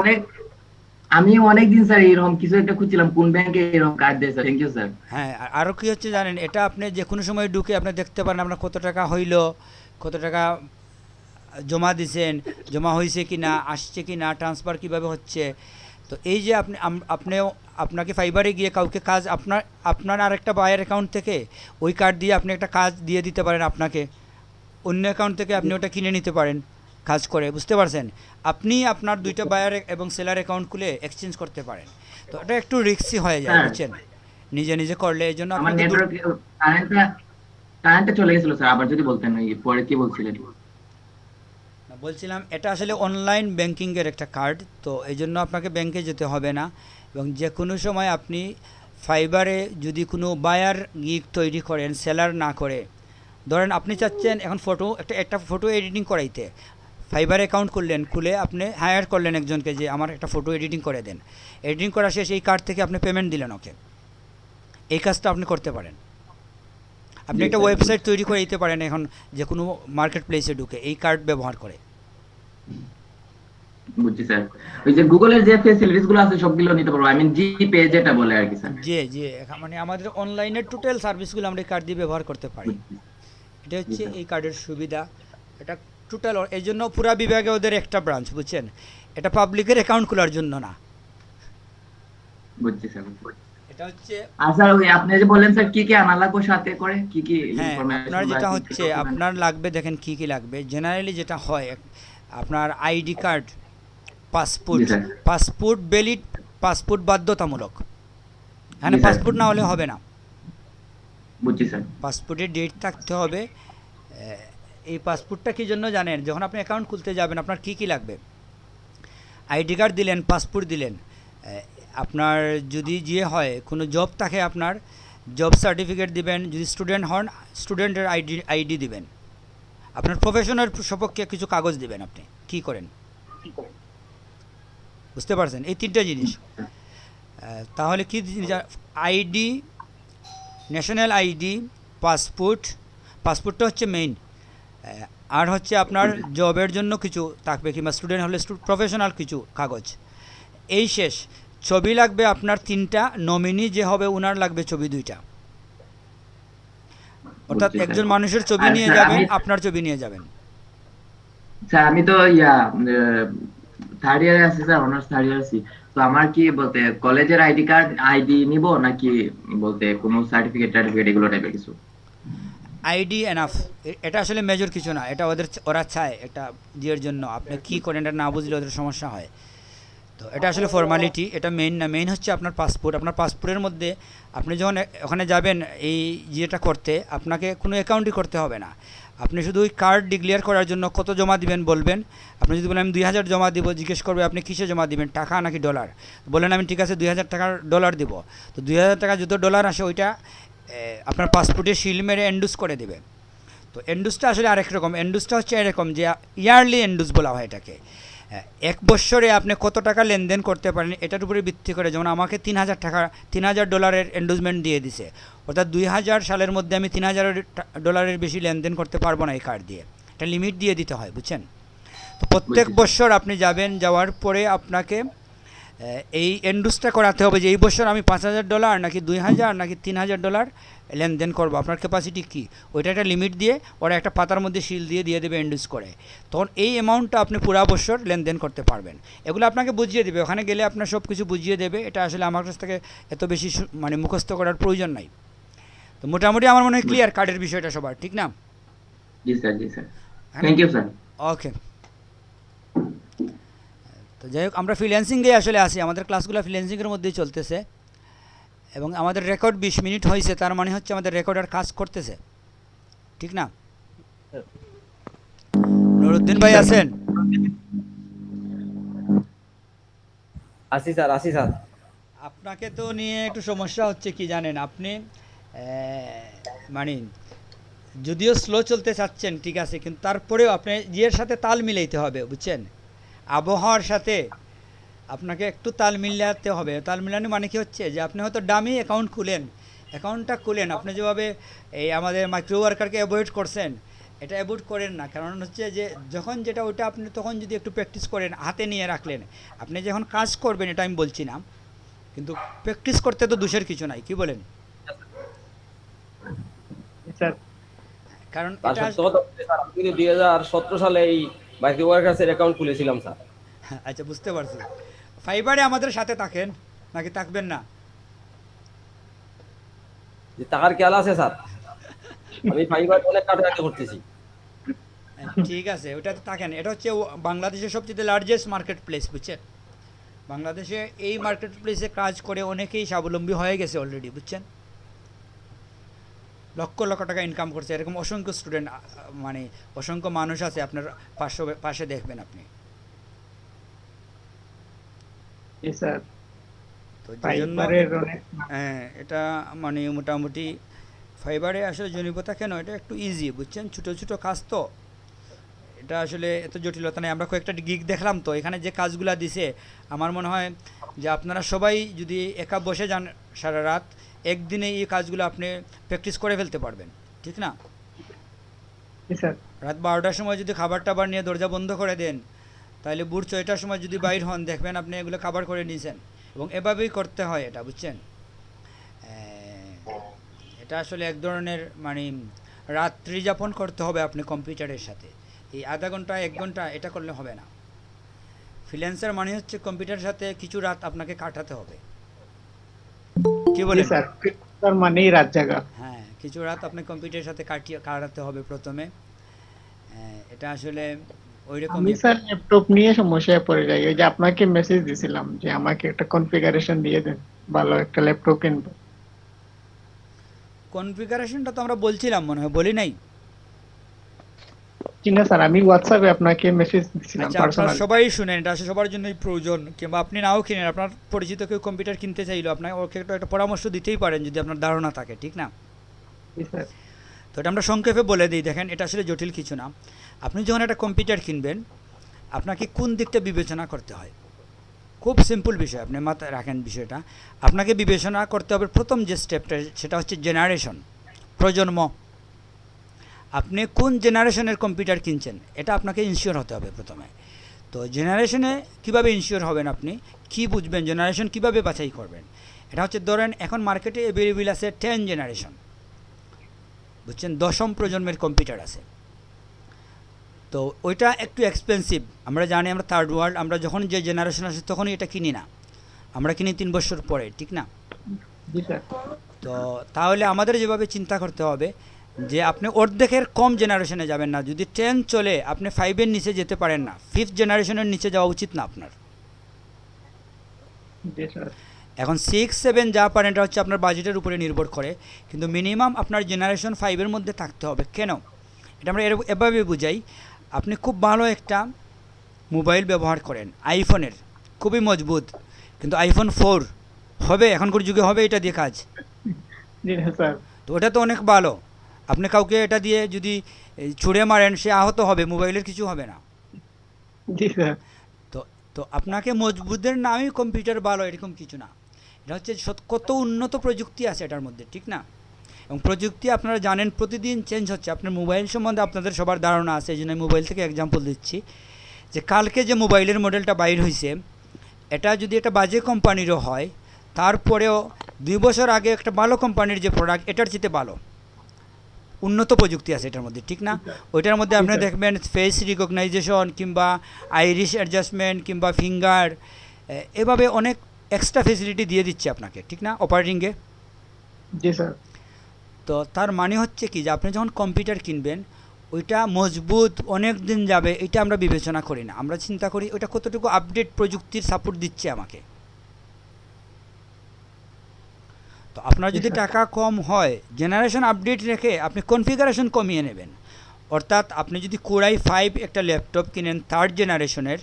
আমি অনেক দিন স্যার এরকম কিছু একটা খুঁজছিলাম কোন ব্যাংকে এরকম কার্ড দেয় স্যার। Thank you sir. হ্যাঁ, আরও কী হচ্ছে জানেন, এটা আপনি যে কোনো সময় ঢুকে আপনি দেখতে পারেন আপনার কত টাকা হইল, কত টাকা জমা দিছেন, জমা হয়েছে কি না, আসছে কি না, ট্রান্সফার কীভাবে হচ্ছে। তো এই যে আপনাকে ফাইবারে গিয়ে কাউকে কাজ আপনার আরেকটা বায়ার অ্যাকাউন্ট থেকে ওই কার্ড দিয়ে আপনি একটা কাজ দিয়ে দিতে পারেন, আপনাকে অন্য অ্যাকাউন্ট থেকে আপনি ওটা কিনে নিতে পারেন কাজ করে, বুঝতে পারছেন। আপনি আপনার দুইটা বায়ার এবং সেলার অ্যাকাউন্ট খুলে এক্সচেঞ্জ করতে পারেন। তো এটা একটু রিস্কি হয়ে যায়, বুঝছেন, নিজে নিজে করলে। এই জন্য আমার নেটওয়ার্ক কারেন্টটা চলে গেছিল স্যার, আবার যদি বলতেন পরে কি বলছিলেন? বলছিলাম এটা আসলে অনলাইন ব্যাংকিংয়ের একটা কার্ড, তো এই জন্য আপনাকে ব্যাংকে যেতে হবে না। এবং যে কোনো সময় আপনি ফাইবারে যদি কোনো বায়ার গিগ তৈরি করেন, সেলার না করে, ধরেন আপনি চাচ্ছেন এখন একটা ফটো এডিটিং করাইতে, ফাইবার অ্যাকাউন্ট করলেন, খুলে আপনি হায়ার করলেন একজনকে যে আমার একটা ফটো এডিটিং করে দেন। এডিটিং করা শেষ, এই কার্ড থেকে আপনি পেমেন্ট দিলেন ওকে, এই কাজটা আপনি করতে পারেন। আপনি একটা ওয়েবসাইট তৈরি করে দিতে পারেন এখন যে কোনো মার্কেট প্লেসে ঢুকে এই কার্ড ব্যবহার করে। বুঝছি স্যার। ওই যে গুগলের যে ফ্যাসিলিটিস গুলো আছে সবগুলো নিতে পারবো, আই মিন জিপে যেটা বলে আর কি স্যার। জি, মানে আমাদের অনলাইনের টোটাল সার্ভিসগুলো আমরা এই কার্ড দিয়ে ব্যবহার করতে পারি। এটা হচ্ছে এই কার্ডের সুবিধা। এটা টোটাল, এই জন্য পুরা বিভাগে ওদের একটা ব্রাঞ্চ, বুঝছেন। এটা পাবলিকের অ্যাকাউন্ট খোলার জন্য না। বুঝছি স্যার। এটা হচ্ছে আচ্ছা, ওই আপনি যে বললেন স্যার কি কি আনা লাগবে সাথে করে, কি কি হ্যাঁ, ইনফরমেশন আপনার যেটা হচ্ছে আপনার লাগবে, দেখেন কি কি লাগবে। জেনারেলি যেটা হয় আপনার ID card, passport valid, passport বাধ্যতামূলক, হ্যাঁ, পাসপোর্ট না হলে হবে না। বুঝছি স্যার। পাসপোর্টের ডেট থাকতে হবে। এই পাসপোর্টটা কী জন্য জানেন, যখন আপনি অ্যাকাউন্ট খুলতে যাবেন আপনার কি কি লাগবে, আইডি কার্ড দিলেন, পাসপোর্ট দিলেন, আপনার যদি হয় কোনো জব থাকে আপনার জব সার্টিফিকেট দিবেন, যদি স্টুডেন্ট হন স্টুডেন্টের আইডি দিবেন, আপনার প্রফেশনের সপক্ষে কিছু কাগজ দিবেন। আপনি কি করেন বুঝতে পারছেন, এই তিনটা জিনিস। তাহলে কি আইডি, ন্যাশনাল আইডি, পাসপোর্টটা হচ্ছে মেইন, আর হচ্ছে আপনার জবের জন্য কিছু থাকবে, কিংবা স্টুডেন্ট হলে প্রফেশনাল কিছু কাগজ। এই শেষ। ছবি লাগবে আপনার 3টা, নমিনি যে হবে ওনার লাগবে ছবি 2টা। অর্থাৎ একজন মানুষের ছবি নিয়ে যাবেন, আপনার ছবি নিয়ে যাবেন। স্যার আমি তো থার্ড ইয়ারে আছি স্যার, অনার্স থার্ড ইয়ার আছি। তো আমার কি বলতে কলেজের আইডি নিব নাকি বলতে কোনো সার্টিফিকেট এগুলো টাইপের কিছু? আইডি এনাফ, এটা আসলে মেজর কিছু না, এটা ওরা চায় এটা দিয়ের জন্য। আপনি কি করেন এটা না বুঝলে ওদের সমস্যা হয়। তো এটা আসলে ফর্মালিটি, এটা মেইন না। মেইন হচ্ছে আপনার পাসপোর্ট। আপনার পাসপোর্টের মধ্যে আপনি যখন ওখানে যাবেন এই যেটা করতে, আপনাকে কোনো অ্যাকাউন্টই করতে হবে না। আপনি শুধু ওই কার্ড ডিক্লেয়ার করার জন্য কত জমা দিবেন বলবেন। আপনি যদি বলেন আমি 2000 জমা দিব, জিজ্ঞেস করবে আপনি কিসে জমা দিবেন, টাকা নাকি ডলার। বলেন আমি ঠিক আছে 2000 টাকার ডলার দিব। তো 2000 টাকা যত ডলার আসে ওইটা আপনার পাসপোর্টে সিল মেরে এন্ডোস করে দেবে। তো এন্ডোসটা আসলে আরেক রকম। এন্ডোসটা হচ্ছে এরকম যে ইয়ারলি এন্ডোস বলা হয় এটাকে। 1 বছরে আপনি কত টাকা লেনদেন করতে পারেন এটার উপরে ভিত্তি করে। যেমন আমাকে 3000 ডলারের এন্ডোজমেন্ট দিয়ে দিছে, অর্থাৎ 2000 সালের মধ্যে আমি 3000 ডলারের বেশি লেনদেন করতে পারবো না এই কার্ড দিয়ে। এটা লিমিট দিয়ে দিতে হয়, বুঝছেন। তো প্রত্যেক বছর আপনি যাবেন, যাওয়ার পরে আপনাকে এই এন্ডুসটা করাতে হবে যে এই বছর আমি $5,000 নাকি 2,000 নাকি $3,000 লেনদেন করবো, আপনার ক্যাপাসিটি কী, ওইটা একটা লিমিট দিয়ে ওরা একটা পাতার মধ্যে সিল দিয়ে দেবে এন্ডুস করে, তখন এই অ্যামাউন্টটা আপনি পুরা বছর লেনদেন করতে পারবেন। এগুলো আপনাকে বুঝিয়ে দেবে, ওখানে গেলে আপনার সব কিছু বুঝিয়ে দেবে। এটা আসলে আমার কাছ থেকে এত বেশি মানে মুখস্থ করার প্রয়োজন নাই। তো মোটামুটি আমার মনে হয় ক্লিয়ার কার্ডের বিষয়টা সবার, ঠিক না? জি স্যার, জি sir, thank you sir. Okay, তো যাই হোক আমরা ফ্রিল্যান্সিংয়ে আসলে আসি, আমাদের ক্লাসগুলো ফ্রিল্যান্সিংয়ের মধ্যেই চলতেছে এবং আমাদের রেকর্ড 20 মিনিট হয়েছে, তার মানে হচ্ছে আমাদের রেকর্ডার কাজ করতেছে, ঠিক না? নুরুদ্দিন ভাই আছেন? আসি স্যার। আপনাকে তো নিয়ে একটু সমস্যা হচ্ছে কি জানেন, আপনি মানে যদিও স্লো চলতে চাচ্ছেন ঠিক আছে, কিন্তু তারপরেও আপনি ইয়ের সাথে তাল মিলাইতে হবে, বুঝছেন? আবহাওয়ার সাথে আপনাকে একটু তাল মিলাতে হবে। তাল মিলানো মানে কি হচ্ছে যে আপনি হয়তো ডামি অ্যাকাউন্টটা খুলেন, আপনি যেভাবে এই আমাদের মাইক্রো ওয়ার্কারকে অ্যাভয়েড করছেন, এটা অ্যাভয়েড করেন না। কারণ হচ্ছে যে যখন যেটা ওইটা আপনি তখন যদি একটু প্র্যাকটিস করেন, হাতে নিয়ে রাখলেন, আপনি যখন কাজ করবেন, এটা আমি বলছি না, কিন্তু প্র্যাকটিস করতে তো দোষের কিছু নাই, কি বলেন? স্যার কারণ তার এটা সত্য কথা বলতে স্যার, আমি কিন্তু 2017 সালে এই মাইক্রো ওয়ার্কার্সের অ্যাকাউন্ট খুলেছিলাম স্যার। আচ্ছা, বুঝতে পারছি। ফাইবারে আমাদের সাথে থাকেন নাকি থাকবেন না? যে টাকার খেয়াল আছে স্যার, আমি ফাইবার অনেক কাটাকাটি করতেছি। ঠিক আছে, ওটাতে থাকেন। এটা হচ্ছে বাংলাদেশের সবচেয়ে লার্জেস্ট মার্কেট প্লেস, বুঝছেন? বাংলাদেশে এই মার্কেট প্লেসে কাজ করে অনেকেই স্বাবলম্বী হয়ে গেছে অলরেডি, বুঝছেন? লক্ষ লক্ষ টাকা ইনকাম করছে, এরকম অসংখ্য স্টুডেন্ট, মানে অসংখ্য মানুষ আছে আপনার পাশে দেখবেন আপনি। স্যার তো যে জন্য হ্যাঁ, এটা মানে মোটামুটি ফাইবারে আসলে জনিপতা কেন, এটা একটু ইজি, বুঝছেন? ছোটো ছোটো কাজ তো, এটা আসলে এত জটিলতা নেই। আমরা কয়েকটা গিগ দেখলাম, তো এখানে যে কাজগুলো দিছে আমার মনে হয় যে আপনারা সবাই যদি একা বসে যান সারা রাত, একদিনে এই কাজগুলো আপনি প্র্যাকটিস করে ফেলতে পারবেন, ঠিক না? স্যার রাত 12টার সময় যদি খাবার টাবার নিয়ে দরজা বন্ধ করে দেন, তাহলে ভোর 6টার সময় যদি বাইর হন, দেখবেন আপনি এগুলো খাবার করে নিয়েছেন। এবং এভাবেই করতে হয় এটা, বুঝছেন? এটা আসলে এক ধরনের মানে রাত্রি যাপন করতে হবে আপনি কম্পিউটারের সাথে। এই আধা ঘন্টা 1 ঘন্টা এটা করলে হবে না। ফ্রিল্যান্সার মানে হচ্ছে কম্পিউটারের সাথে কিছু রাত আপনাকে কাটাতে হবে, কি বলেন? স্যার তার মানেই রাত জাগা। হ্যাঁ, কিছু রাত আপনি কম্পিউটারের সাথে কাটাতে হবে প্রথমে। এটা আসলে ওইরকম। আমি স্যার ল্যাপটপ নিয়ে সমস্যায় পড়ে যাই, ওই যে আপনাকে মেসেজ দিছিলাম যে আমাকে একটা কনফিগারেশন দিয়ে দেন, ভালো একটা ল্যাপটপ কিনবো। কনফিগারেশনটা তো আমরা বলছিলাম, মনে হয় বলি নাই? জি না স্যার, আমি হোয়াটসঅ্যাপে আপনাকে মেসেজ দিছিলাম আচ্ছা, আপনারা পার্সোনালি। সবাই শুনেন, এটা আসলে সবার জন্যই প্রয়োজন, কিংবা আপনি নাও কিনেন, আপনার পরিচিত কেউ কম্পিউটার কিনতে চাইলো, আপনাকে ওকে একটা পরামর্শ দিতেই পারেন যদি আপনার ধারণা থাকে, ঠিক না? জি স্যার। তো এটা আমরা সংক্ষেপে বলে দিই, দেখেন এটা আসলে জটিল কিছু না। আপনি যখন একটা কম্পিউটার কিনবেন, আপনাকে কোন দিকটা বিবেচনা করতে হয়, খুব সিম্পল বিষয়, আপনি মাথায় রাখেন বিষয়টা। আপনাকে বিবেচনা করতে হবে প্রথম যে স্টেপটা, সেটা হচ্ছে জেনারেশন, প্রজন্ম। আপনি কোন জেনারেশনের কম্পিউটার কিনছেন এটা আপনাকে ইনশিওর হতে হবে প্রথমে। তো জেনারেশনে কিভাবে ইনশিওর হবেন, আপনি কি বুঝবেন, জেনারেশন কিভাবে বাছাই করবেন? এটা হচ্ছে ধরেন এখন মার্কেটে অ্যাভেলেবল আছে 10 জেনারেশন, বুঝছেন? 10ম প্রজন্মের কম্পিউটার আছে। তো ওইটা একটু এক্সপেন্সিভ, আমরা জানি, আমরা থার্ড ওয়ার্ল্ড, আমরা যখন যে জেনারেশন আসে তখনই এটা কিনি না, আমরা কিনি 3 বছর পরে, ঠিক না? জি স্যার। তো তাহলে আমাদের যেভাবে চিন্তা করতে হবে যে আপনি অর্ধেকের কম জেনারেশনে যাবেন না। যদি 10 চলে, আপনি 5-এর নিচে যেতে পারেন না, 5th জেনারেশনের নিচে যাওয়া উচিত না আপনার। জি স্যার। এখন 6-7 যা পারেন এটা হচ্ছে আপনার বাজেটের উপরে নির্ভর করে, কিন্তু মিনিমাম আপনার জেনারেশন 5-এর মধ্যে থাকতে হবে। কেন? এটা আমরা এভাবে বুঝাই, আপনি খুব ভালো একটা মোবাইল ব্যবহার করেন আইফোনের, খুবই মজবুত, কিন্তু আইফোন 4 হবে এখনকার যুগে, হবে এটা দিয়ে কাজ? জি স্যার। তো ওটা তো অনেক ভালো, আপনি কাউকে এটা দিয়ে যদি ছুঁড়ে মারেন সে আহত হবে, মোবাইলের কিছু হবে না। জি স্যার। তো তো আপনাকে মজবুতের নামই কম্পিউটার ভালো এরকম কিছু না। এটা হচ্ছে কত উন্নত প্রযুক্তি আছে এটার মধ্যে, ঠিক না? এবং প্রযুক্তি আপনারা জানেন প্রতিদিন চেঞ্জ হচ্ছে। আপনার মোবাইল সম্বন্ধে আপনাদের সবার ধারণা আছে, এই জন্য মোবাইল থেকে এক্সাম্পল দিচ্ছি, যে কালকে যে মোবাইলের মডেলটা বাইর হয়েছে এটা যদি একটা বাজে কোম্পানিরও হয়, তারপরেও 2 বছর আগে একটা ভালো কোম্পানির যে প্রোডাক্ট, এটার চেয়ে ভালো উন্নত প্রযুক্তি আছে এটার মধ্যে, ঠিক না? ওইটার মধ্যে আপনি দেখবেন ফেস রিকগনাইজেশন কিংবা আইরিশ অ্যাডজাস্টমেন্ট কিংবা ফিঙ্গার, এভাবে অনেক এক্সট্রা ফেসিলিটি দিয়ে দিচ্ছে আপনাকে, ঠিক না, অপারেটিংয়ে। জি স্যার। তো তার মানে হচ্ছে কি, যে আপনি যখন কম্পিউটার কিনবেন ওইটা মজবুত অনেক দিন যাবে, এটা আমরা বিবেচনা করি না। আমরা চিন্তা করি ওইটা কতটুকু আপডেট প্রযুক্তির সাপোর্ট দিচ্ছে আমাকে। তো আপনার যদি টাকা কম হয়, জেনারেশন আপডেট রেখে আপনি কনফিগারেশন কমিয়ে নেবেন। অর্থাৎ আপনি যদি কোরাই 5 একটা ল্যাপটপ কিনেন 3rd জেনারেশনের,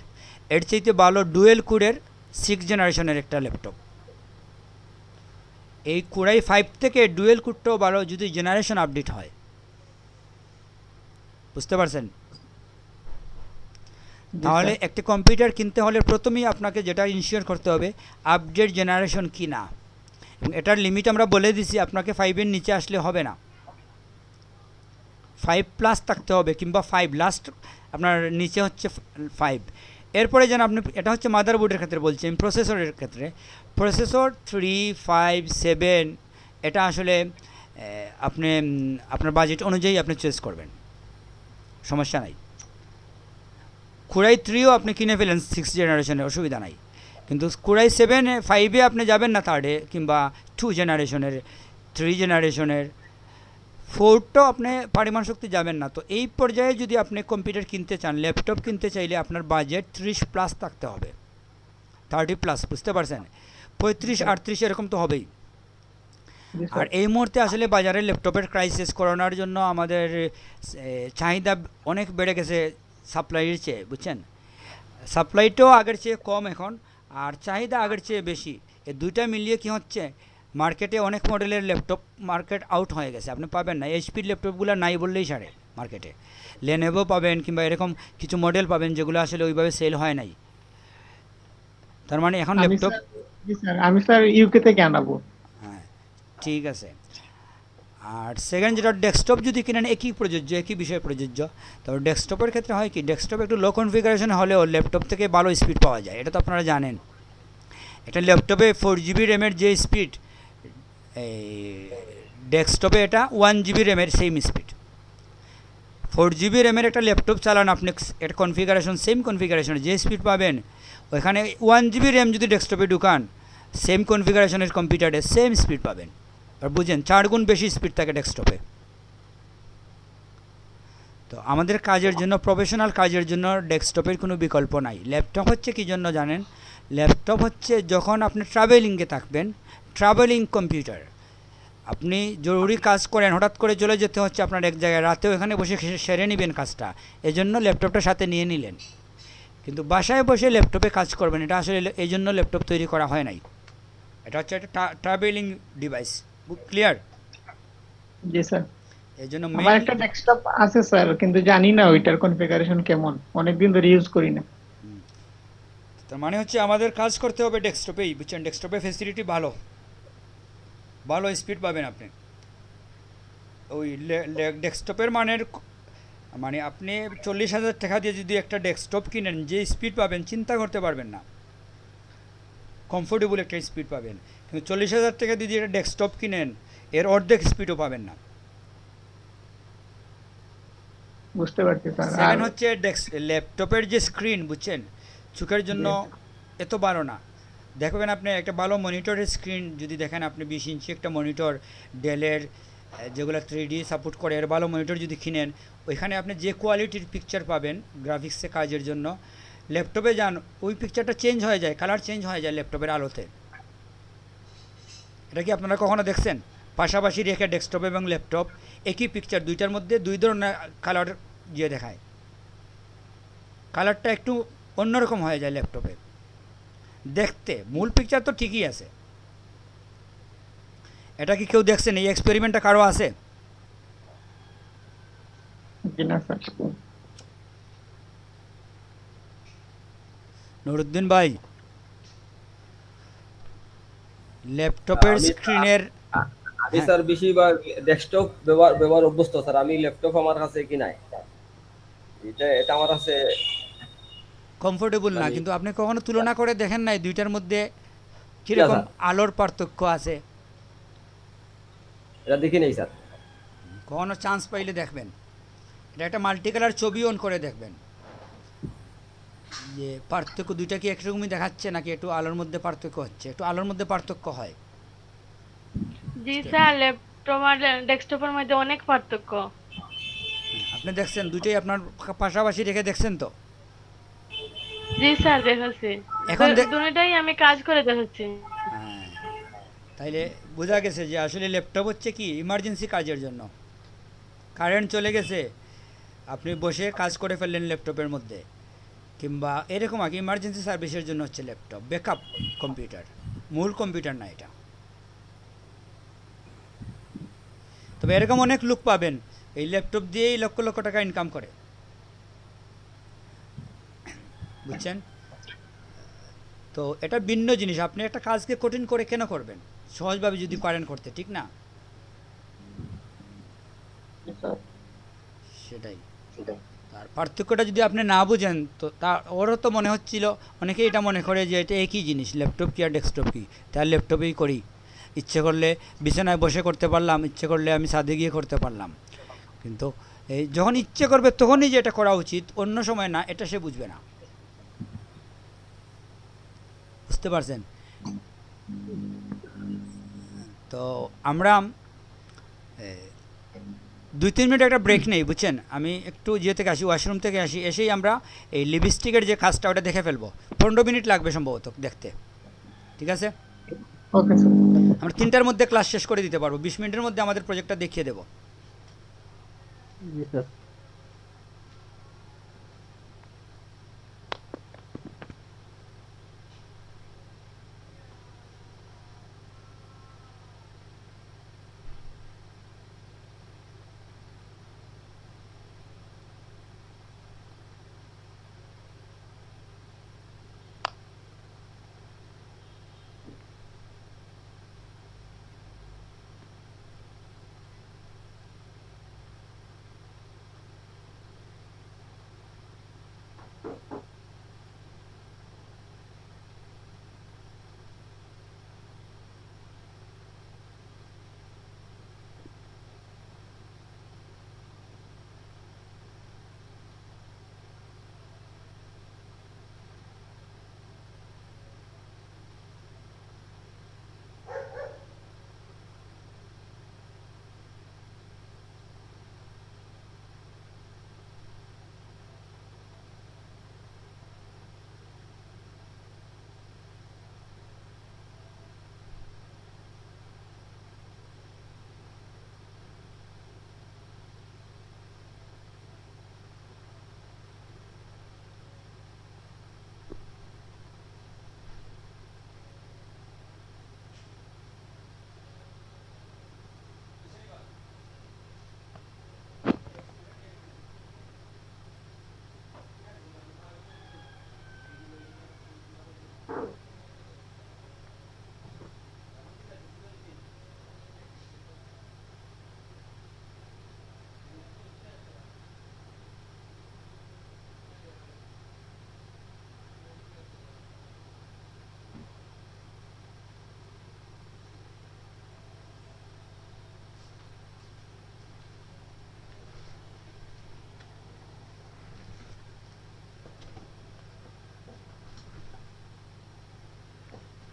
এর চাইতে ভালো ডুয়েল কোরের 6 জেনারেশনের একটা ল্যাপটপ। এই কোরাই 5 থেকে ডুয়েল কোরটাও ভালো যদি জেনারেশন আপডেট হয়। বুঝতে পারছেন? তাহলে একটা কম্পিউটার কিনতে হলে প্রথমেই আপনাকে যেটা ইনশিওর করতে হবে আপডেট জেনারেশন কি না, এবং এটার লিমিট আমরা বলে দিছি, আপনাকে 5-এর নিচে আসলে হবে না, 5+ থাকতে হবে কিংবা 5 লাস্ট, আপনার নিচে হচ্ছে 5। এরপরে যেন আপনি, এটা হচ্ছে মাদারবোর্ডের ক্ষেত্রে বলছি, আমি প্রসেসরের ক্ষেত্রে প্রসেসর 3, 5, 7 এটা আসলে আপনি আপনার বাজেট অনুযায়ী আপনি চয়েস করবেন, সমস্যা নাই। কোরাই 3ও আপনি কিনে ফেলেন 6 জেনারেশনের, অসুবিধা নাই। কিন্তু কোরাই 7, 5-এ আপনি যাবেন না 3rd-এ কিংবা 2 জেনারেশনের, 3 জেনারেশনের, 4টাও আপনি পরিমাণ শক্তি যাবেন না। তো এই পর্যায়ে যদি আপনি কম্পিউটার কিনতে চান, ল্যাপটপ কিনতে চাইলে আপনার বাজেট 30+ থাকতে হবে, 30+, বুঝতে পারছেন? 35, 38 এরকম তো হবেই। আর এই মুহূর্তে আসলে বাজারে ল্যাপটপের ক্রাইসিস, করোনার জন্য আমাদের চাহিদা অনেক বেড়ে গেছে সাপ্লাইয়ের চেয়ে, বুঝছেন? সাপ্লাইটাও আগের চেয়ে কম এখন, আর চাহিদা আগের চেয়ে বেশি। এই দুইটা মিলিয়ে কি হচ্ছে, মার্কেটে অনেক মডেলের ল্যাপটপ মার্কেট আউট হয়ে গেছে, আপনি পাবেন না। এইচপির ল্যাপটপগুলো নাই বললেই ছাড়ে মার্কেটে। লেনোভো পাবেন কিংবা এরকম কিছু মডেল পাবেন যেগুলো আসলে ওইভাবে সেল হয় নাই। তার মানে এখন ল্যাপটপ, আমি স্যার ইউকে থেকে আনাবো। হ্যাঁ ঠিক আছে। আর সেকেন্ড যেটা, ডেস্কটপ যদি কিনেন একই প্রযোজ্য, একই বিষয় প্রযোজ্য। তবে ডেস্কটপের ক্ষেত্রে হয় কি, ডেস্কটপ একটু লো কনফিগারেশন হলেও ল্যাপটপ থেকে ভালো স্পিড পাওয়া যায়, এটা তো আপনারা জানেন। একটা ল্যাপটপে 4GB র্যামের যে স্পিড, এই ডেস্কটপে এটা 1GB র্যামের সেম স্পিড। 4GB র্যামের একটা ল্যাপটপ চালান আপনি, একটা কনফিগারেশন সেম কনফিগারেশনে যে স্পিড পাবেন, ওইখানে 1GB র্যাম যদি ডেস্কটপে ঢুকান, সেম কনফিগারেশনের কম্পিউটারে সেম স্পিড পাবেন। আর বুঝেন, 4 গুণ বেশি স্পিড থাকে ডেস্কটপে। তো আমাদের কাজের জন্য, প্রফেশনাল কাজের জন্য ডেস্কটপের কোনো বিকল্প নাই। ল্যাপটপ হচ্ছে কী জন্য জানেন? ল্যাপটপ হচ্ছে যখন আপনি ট্রাভেলিংয়ে থাকবেন, ট্রাভেলিং কম্পিউটার। আপনি জরুরি কাজ করেন, হঠাৎ করে চলে যেতে হচ্ছে আপনার এক জায়গায়, রাতেও এখানে বসে সেরে নেবেন কাজটা, এজন্য ল্যাপটপটা সাথে নিয়ে নিলেন। কিন্তু বাসায় বসে ল্যাপটপে কাজ করবেন, এটা আসলে এই জন্য ল্যাপটপ তৈরি করা হয় নাই। এটা হচ্ছে একটা ট্রাভেলিং ডিভাইস। ক্লিয়ার? জি স্যার। এই জন্য আমার একটা ডেস্কটপ আছে স্যার, কিন্তু জানি না ওইটার কনফিগারেশন কেমন, অনেকদিন ধরে ইউজ করি না। তার মানে হচ্ছে আমাদের কাজ করতে হবে ডেস্কটপেই, বুঝছেন? ডেস্কটপে ফেসিলিটি ভালো, ভালো স্পিড পাবেন আপনি। ওই ডেস্কটপের মানে আপনি 40,000 টাকা দিয়ে যদি একটা ডেস্কটপ কিনেন, যে স্পিড পাবেন চিন্তা করতে পারবেন না, কমফোর্টেবল একটা স্পিড পাবেন। কিন্তু 40,000 টাকা দিয়ে একটা ডেস্কটপ কিনেন, এর অর্ধেক স্পিডও পাবেন না। বুঝতে পারছি স্যার। সেকেন্ড হচ্ছে ল্যাপটপের যে স্ক্রিন, বুঝছেন, চোখের জন্য এত ভালো না। দেখবেন আপনি একটা ভালো মনিটরের স্ক্রিন যদি দেখেন, আপনি 20 ইঞ্চি একটা মনিটর ডেলের, যেগুলো 3D সাপোর্ট করে, এর ভালো মনিটর যদি কিনেন, ওইখানে আপনি যে কোয়ালিটির পিকচার পাবেন গ্রাফিক্সে কাজের জন্য, ল্যাপটপে যান ওই পিকচারটা চেঞ্জ হয়ে যায়, কালার চেঞ্জ হয়ে যায় ল্যাপটপের আলোতে। এটা কি আপনারা কখনো দেখছেন? পাশাপাশি রেখে ডেস্কটপ এবং ল্যাপটপ একই পিকচার, দুইটার মধ্যে দুই ধরনের কালার দিয়ে দেখায়, কালারটা একটু অন্যরকম হয়ে যায় ল্যাপটপে দেখতে। মূল পিকচার তো ঠিকই আছে। এটা কি কেউ দেখছেন? এই এক্সপেরিমেন্টটা কারো আছে? জি না স্যার। নুরুদ্দিন ভাই, ল্যাপটপের স্ক্রিনের, আমি স্যার বেশিরভাগ ডেস্কটপ ব্যবহার অভ্যস্ত স্যার। আমি ল্যাপটপ আমার কাছে কি নাই, এটা আমার কাছে কমফোর্টেবল না, মানে- কিন্তু আপনি কখনো তুলনা করে দেখেন নাই দুইটার মধ্যে কিরকম স্যার? আলোর পার্থক্য আছে? এটা দেখি নেই স্যার। কখনো চান্স পাইলে দেখবেন। এটা একটা মাল্টি কালার ছবি অন করে দেখবেন যে পার্থক্য দুইটা কি একরকমই দেখাচ্ছে নাকি একটু আলোর মধ্যে পার্থক্য হচ্ছে। একটু আলোর মধ্যে পার্থক্য হয়। জি স্যার, ল্যাপটপ আর ডেস্কটপের মধ্যে অনেক পার্থক্য। আপনি দেখছেন দুইটাই আপনার পাশাপাশি রেখে দেখছেন তো? জি স্যার, দেখাচ্ছি। এখন দুটোটাই আমি কাজ করে দেখাচ্ছি। হ্যাঁ, তাইলে বোঝা গেছে যে আসলে ল্যাপটপ হচ্ছে কি ইমার্জেন্সি কাজের জন্য। কারেন্ট চলে গেছে, আপনি বসে কাজ করে ফেললেন ল্যাপটপের মধ্যে, কিংবা এরকম আর কি ইমার্জেন্সি সার্ভিসের জন্য হচ্ছে ল্যাপটপ, ব্যাকআপ কম্পিউটার, মূল কম্পিউটার না এটা। তবে এরকম অনেক লোক পাবেন এই ল্যাপটপ দিয়েই লক্ষ লক্ষ টাকা ইনকাম করে, বুঝছেন তো? এটা ভিন্ন জিনিস। আপনি একটা কাজকে কঠিন করে কেন করবেন, সহজভাবে যদি পারেন করতে, ঠিক না? সেটাই। আর পার্থক্যটা যদি আপনি না বুঝেন তো ওরও তো মনে হচ্ছিল, অনেকেই এটা মনে করে যে এটা একই জিনিস, ল্যাপটপ কি আর ডেস্কটপ কি, তার ল্যাপটপেই করি, ইচ্ছে করলে বিছানায় বসে করতে পারলাম, ইচ্ছে করলে আমি ছাদে গিয়ে করতে পারলাম। কিন্তু এই যখন ইচ্ছে করবে তখনই যে এটা করা উচিত, অন্য সময় না, এটা সে বুঝবে না। বুঝতে পারছেন? তো আমরা 2-3 মিনিট একটা ব্রেক নেই, বুঝছেন? আমি একটু থেকে আসি, ওয়াশরুম থেকে আসি, এসেই আমরা এই লিপস্টিকের যে কাজটা ওটা দেখে ফেলবো। 15 মিনিট লাগবে সম্ভবত দেখতে, ঠিক আছে? Okay sir. আমরা 3টার মধ্যে ক্লাস শেষ করে দিতে পারবো, 20 মিনিটের মধ্যে আমাদের প্রজেক্টটা দেখিয়ে দেবো। জি স্যার।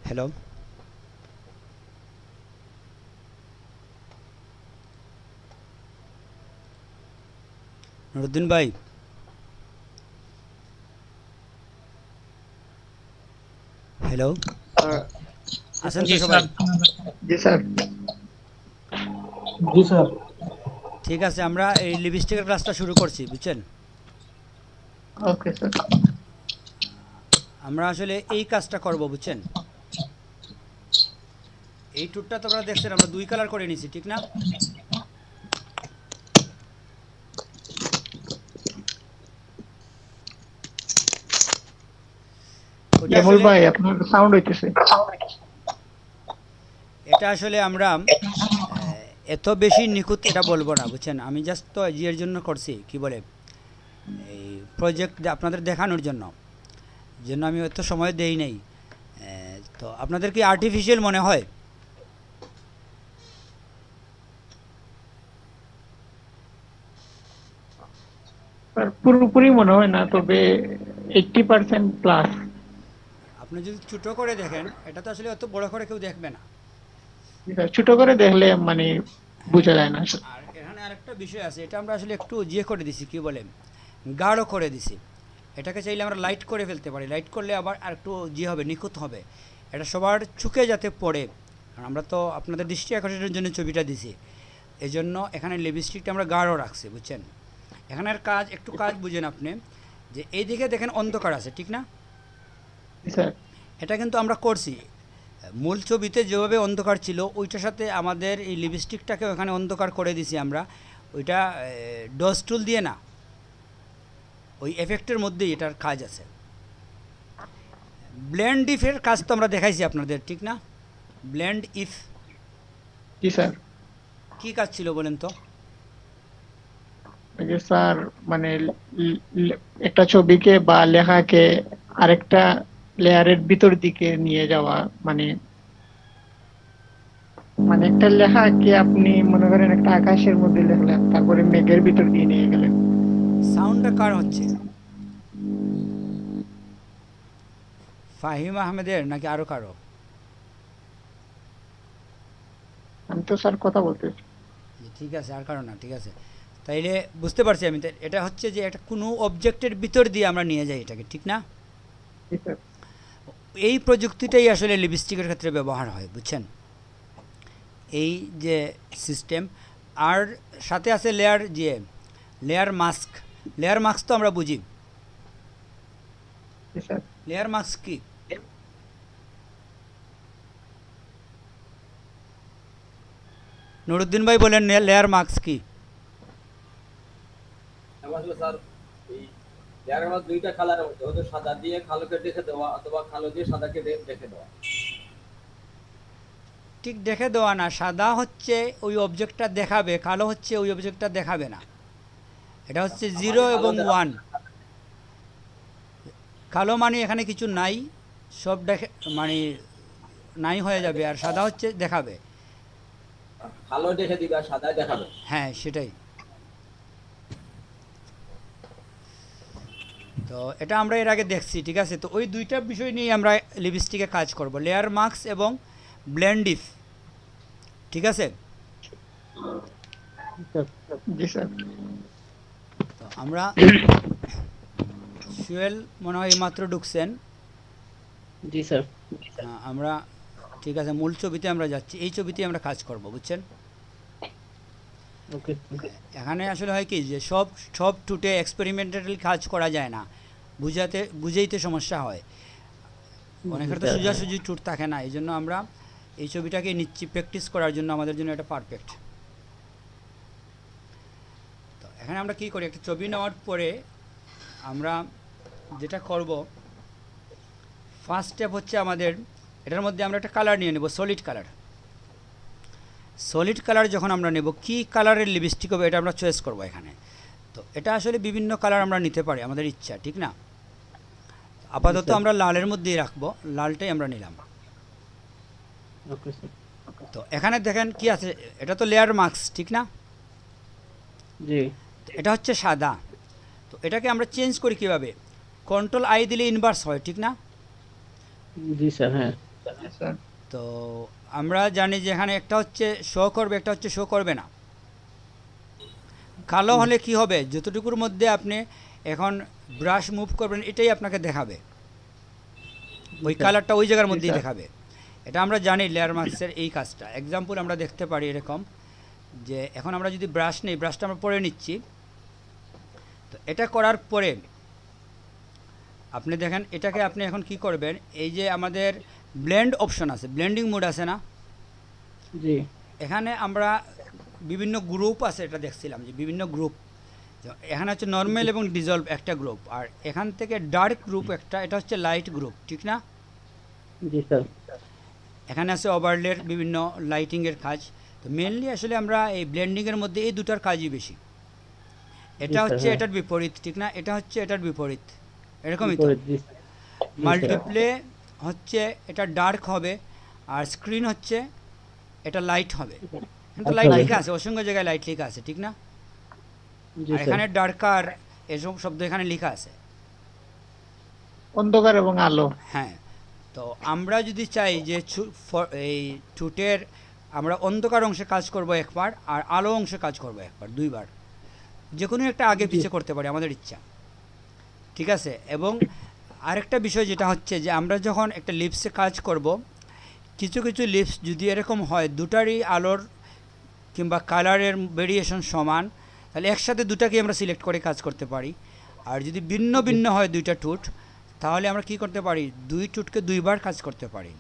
হ্যালো, নুরুদ্দিন ভাই, হ্যালো, আছেন তো সবাই? জি স্যার। জি স্যার। ঠিক আছে, আমরা এই লিপস্টিকের ক্লাসটা শুরু করছি, বুঝছেন? Okay sir. আমরা আসলে এই কাজটা করব, বুঝছেন? এই টুরটা তো আপনারা দেখছেন, আমরা 2 কালার করে নিয়েছি, ঠিক না? ওটা জামুল আসলে- ভাই আপনার সাউন্ড হইতেছে। এটা আসলে আমরা এত বেশি নিখুঁত এটা বলবো না, বুঝছেন? আমি জাস্ট তো এর জন্য করছি, কি বলে, এই প্রজেক্ট আপনাদের দেখানোর জন্য। জন্য আমি অত সময় দেই নাই। তো আপনাদের কি আর্টিফিশিয়াল মনে হয়? স্যার পুরোপুরি মনে হয় না, তবে 80% প্লাস। আপনি যদি ছোটো করে দেখেন, এটা তো আসলে অত বড় করে কেউ দেখবে না। ছোট করে দেখলে মানে বোঝা যায় না। আর এখানে আরেকটা বিষয় আছে, এটা আমরা আসলে একটু করে দিছি, কি বলে, গাঢ় করে দিছি। এটাকে চাইলে আমরা লাইট করে ফেলতে পারি, লাইট করলে আবার আর একটু হবে, নিখুঁত হবে। এটা সবার চোখে যাতে পড়ে, কারণ আমরা তো আপনাদের দৃষ্টি আকর্ষণের জন্য ছবিটা দিছি, এই জন্য এখানে লিপস্টিকটা আমরা গাঢ় রাখছি, বুঝছেন। এখানের একটু কাজ বুঝেন আপনি, যে এই দিকে দেখেন অন্ধকার আছে, ঠিক না? স্যার এটা কিন্তু আমরা করছি, মূল ছবিতে যেভাবে অন্ধকার ছিল ওইটার সাথে আমাদের এই লিপস্টিকটাকে ওখানে অন্ধকার করে দিছি আমরা, ওইটা ডস টুল দিয়ে না, ওই এফেক্টের মধ্যেই এটার কাজ আছে। ব্লেন্ড ইফের কাজ তো আমরা দেখাইছি আপনাদের, ঠিক না? ব্লেন্ড ইফ জি স্যার। কী কাজ ছিল বলেন তো? স্যার মানে একটা ছবিকে বা লেখাকে আরেকটা লেয়ারের ভিতর দিকে নিয়ে যাওয়া, মানে মানে একটা লেখাকে আপনি মনে করেন একটা আকাশের মধ্যে লিখলেন, তারপরে মেঘের ভিতর দিয়ে নিয়ে গেলেন। সাউন্ডটা কার হচ্ছে? ফাহিম আহমেদের নাকি আরও কারো? আমি তো স্যার কথা বলতেছি। ঠিক আছে, আর কারো না, ঠিক আছে। তাইলে বুঝতে পারছি আমি, এটা হচ্ছে যে একটা কোনো অবজেক্টের ভিতর দিয়ে আমরা নিয়ে যাই এটাকে, ঠিক না? জি স্যার। এই প্রযুক্তিটাই আসলে লিপস্টিকের ক্ষেত্রে ব্যবহার হয়, বুঝছেন, এই যে সিস্টেম। আর সাথে আছে লেয়ার মাস্ক। লেয়ার মাস্ক তো আমরা বুঝি। জি স্যার। লেয়ার মাস্ক কি? নুরুদ্দিন ভাই বলেন, লেয়ার মাস্ক কি? আসলে স্যার এই লেয়ারের মধ্যে দুইটা কালার হচ্ছে, হয়তো সাদা দিয়ে কালোকে দেখে দেওয়া অথবা কালো দিয়ে সাদাকে দেখে দেওয়া। ঠিক দেখে দেওয়া না, সাদা হচ্ছে ওই অবজেক্টটা দেখাবে, কালো হচ্ছে ওই অবজেক্টটা দেখাবে না। এটা হচ্ছে 0 এবং 1। কালো মানে এখানে কিছু নাই, সব দেখে মানে নাই হয়ে যাবে, আর সাদা হচ্ছে দেখাবে। কালো দেখে দিবে আর সাদা দেখাবে। হ্যাঁ, সেটাই। তো এটা আমরা এর আগে দেখছি, ঠিক আছে। তো ওই দুইটা বিষয় নিয়ে আমরা লিপস্টিকে কাজ করব, লেয়ার মাস্ক এবং ব্লেন্ড ইফ, ঠিক আছে। জি স্যার। তো আমরা সুয়েল মনে হয় এইমাত্র ঢুকছেন। জি স্যার। আমরা ঠিক আছে, মূল ছবিতে আমরা যাচ্ছি, এই ছবিতে আমরা কাজ করব, বুঝছেন। ওকে। এখানে আসলে হয় কি, যে সব টুটে এক্সপেরিমেন্টালি কাজ করা যায় না, বুঝাইতে সমস্যা হয়, অনেকের তো সোজাসুজি টুট থাকে না। এই জন্য আমরা এই ছবিটাকে নিচ্ছি প্র্যাকটিস করার জন্য, আমাদের জন্য এটা পারফেক্ট। তো এখানে আমরা কি করি, একটা ছবি নেওয়ার পরে আমরা যেটা করব, ফার্স্ট স্টেপ হচ্ছে আমাদের এটার মধ্যে আমরা একটা কালার নিয়ে নেব, সলিড কালার। সলিড কালার যখন আমরা নেব, কি কালারের লিপস্টিক হবে এটা আমরা চয়েস করব এখানে। তো এটা আসলে বিভিন্ন কালার আমরা নিতে পারি, আমাদের ইচ্ছা, ঠিক না। আপাতত আমরা লালের মধ্যেই রাখবো, লালটাই আমরা নিলাম। Okay sir. তো এখানে দেখেন কি আছে, এটা তো লেয়ার মাস্ক, ঠিক না। জি। এটা হচ্ছে সাদা। তো এটাকে আমরা চেঞ্জ করি কিভাবে, Ctrl+I দিলে ইনভার্স হয়, ঠিক না। জি স্যার। হ্যাঁ স্যার। তো আমরা জানি যে এখানে একটা হচ্ছে শো করবে, একটা হচ্ছে শো করবে না। কালো হলে কি হবে, যতটুকুর মধ্যে আপনি এখন ব্রাশ মুভ করবেন এটাই আপনাকে দেখাবে, ওই কালারটা ওই জায়গার মধ্যেই দেখাবে। এটা আমরা জানি লেয়ার মাস্কের এই কাজটা। এক্সাম্পল আমরা দেখতে পারি এরকম, যে এখন আমরা যদি ব্রাশ নেই, ব্রাশটা আমরা পরে নিচ্ছি। তো এটা করার পরে আপনি দেখেন, এটাকে আপনি এখন কি করবেন, এই যে আমাদের ব্লেন্ড অপশন আছে, ব্লেন্ডিং মোড আছে না। জি। এখানে আমরা বিভিন্ন গ্রুপ আছে, এটা দেখছিলাম যে বিভিন্ন গ্রুপ, এখানে হচ্ছে নর্মাল এবং ডিজলভ একটা গ্রুপ, আর এখান থেকে ডার্ক গ্রুপ একটা, এটা হচ্ছে লাইট গ্রুপ, ঠিক না। জি স্যার। এখানে আছে ওভারলের বিভিন্ন লাইটিংয়ের কাজ। তো মেনলি আসলে আমরা এই ব্লেন্ডিংয়ের মধ্যে এই দুটার কাজই বেশি। এটা হচ্ছে এটার বিপরীত, ঠিক না, এটা হচ্ছে এটার বিপরীত, এরকমই তো। মাল্টিপ্লে হচ্ছে এটা ডার্ক হবে, আর স্ক্রিন হচ্ছে এটা লাইট হবে। কিন্তু লাইট আচ্ছা। লেখা আছে, অসংখ্য জায়গায় লাইট লেখা আছে, ঠিক না? জি আর স্যার। এখানে ডার্কার এসব শব্দ এখানে লেখা আছে। অন্ধকার এবং আলো। হ্যাঁ, তো আমরা যদি চাই যে এই ঠোঁটের আমরা অন্ধকার অংশে কাজ করব একবার, আর আলো অংশে কাজ করব একবার, দুইবার, যে কোনো একটা আগে পিছে করতে পারি, আমাদের ইচ্ছা, ঠিক আছে? এবং আরেকটা বিষয় যেটা হচ্ছে যে আমরা যখন একটা লিপসে কাজ করব, কিছু কিছু লিপস যদি এরকম হয় দুটারই আলোর কিংবা কালারের ভেরিয়েশন সমান, তাহলে একসাথে দুটাকে আমরা সিলেক্ট করে কাজ করতে পারি। আর যদি ভিন্ন ভিন্ন হয় দুইটা ঠোঁট, তাহলে আমরা কি করতে পারি, দুই ঠোঁটকে দুইবার কাজ করতে পারি।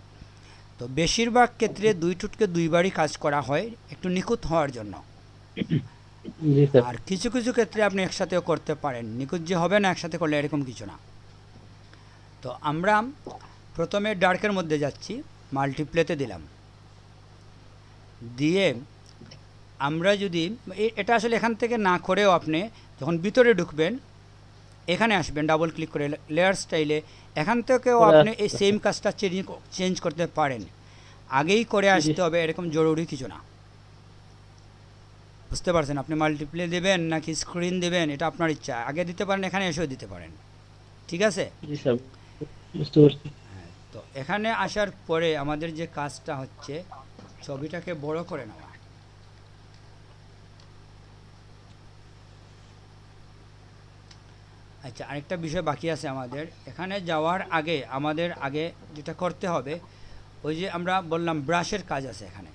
তো বেশিরভাগ ক্ষেত্রে দুই ঠোঁটকে দুইবারই কাজ করা হয় একটু নিখুঁত হওয়ার জন্য। জি স্যার। আর কিছু কিছু ক্ষেত্রে আপনি একসাথেও করতে পারেন, নিখুঁত যে হবে না একসাথে করলে, এরকম কিছু না। তো আমরা প্রথমে ডার্কের মধ্যে যাচ্ছি, মাল্টিপ্লেতে দিলাম, দিয়ে আমরা যদি এটা আসলে এখান থেকে না করেও আপনি যখন ভিতরে ঢুকবেন এখানে আসবেন, ডাবল ক্লিক করে লেয়ার স্টাইলে, এখান থেকেও আপনি এই সেম কাজটা চেঞ্জ করতে পারেন। আগেই করে আসতে হবে এরকম জরুরি কিছু না। বুঝতে পারছেন? আপনি মাল্টিপ্লে দেবেন নাকি স্ক্রিন দেবেন এটা আপনার ইচ্ছা, আগে দিতে পারেন, এখানে এসেও দিতে পারেন, ঠিক আছে? জি স্যার, বুঝতে পারছি। তো এখানে আসার পরে আমাদের যে কাজটা হচ্ছে ছবিটাকে বড় করে নেওয়া। আচ্ছা, আরেকটা বিষয় বাকি আছে আমাদের। এখানে যাওয়ার আগে আমাদের আগে যেটা করতে হবে, ওই যে আমরা বললাম ব্রাশের কাজ আছে এখানে।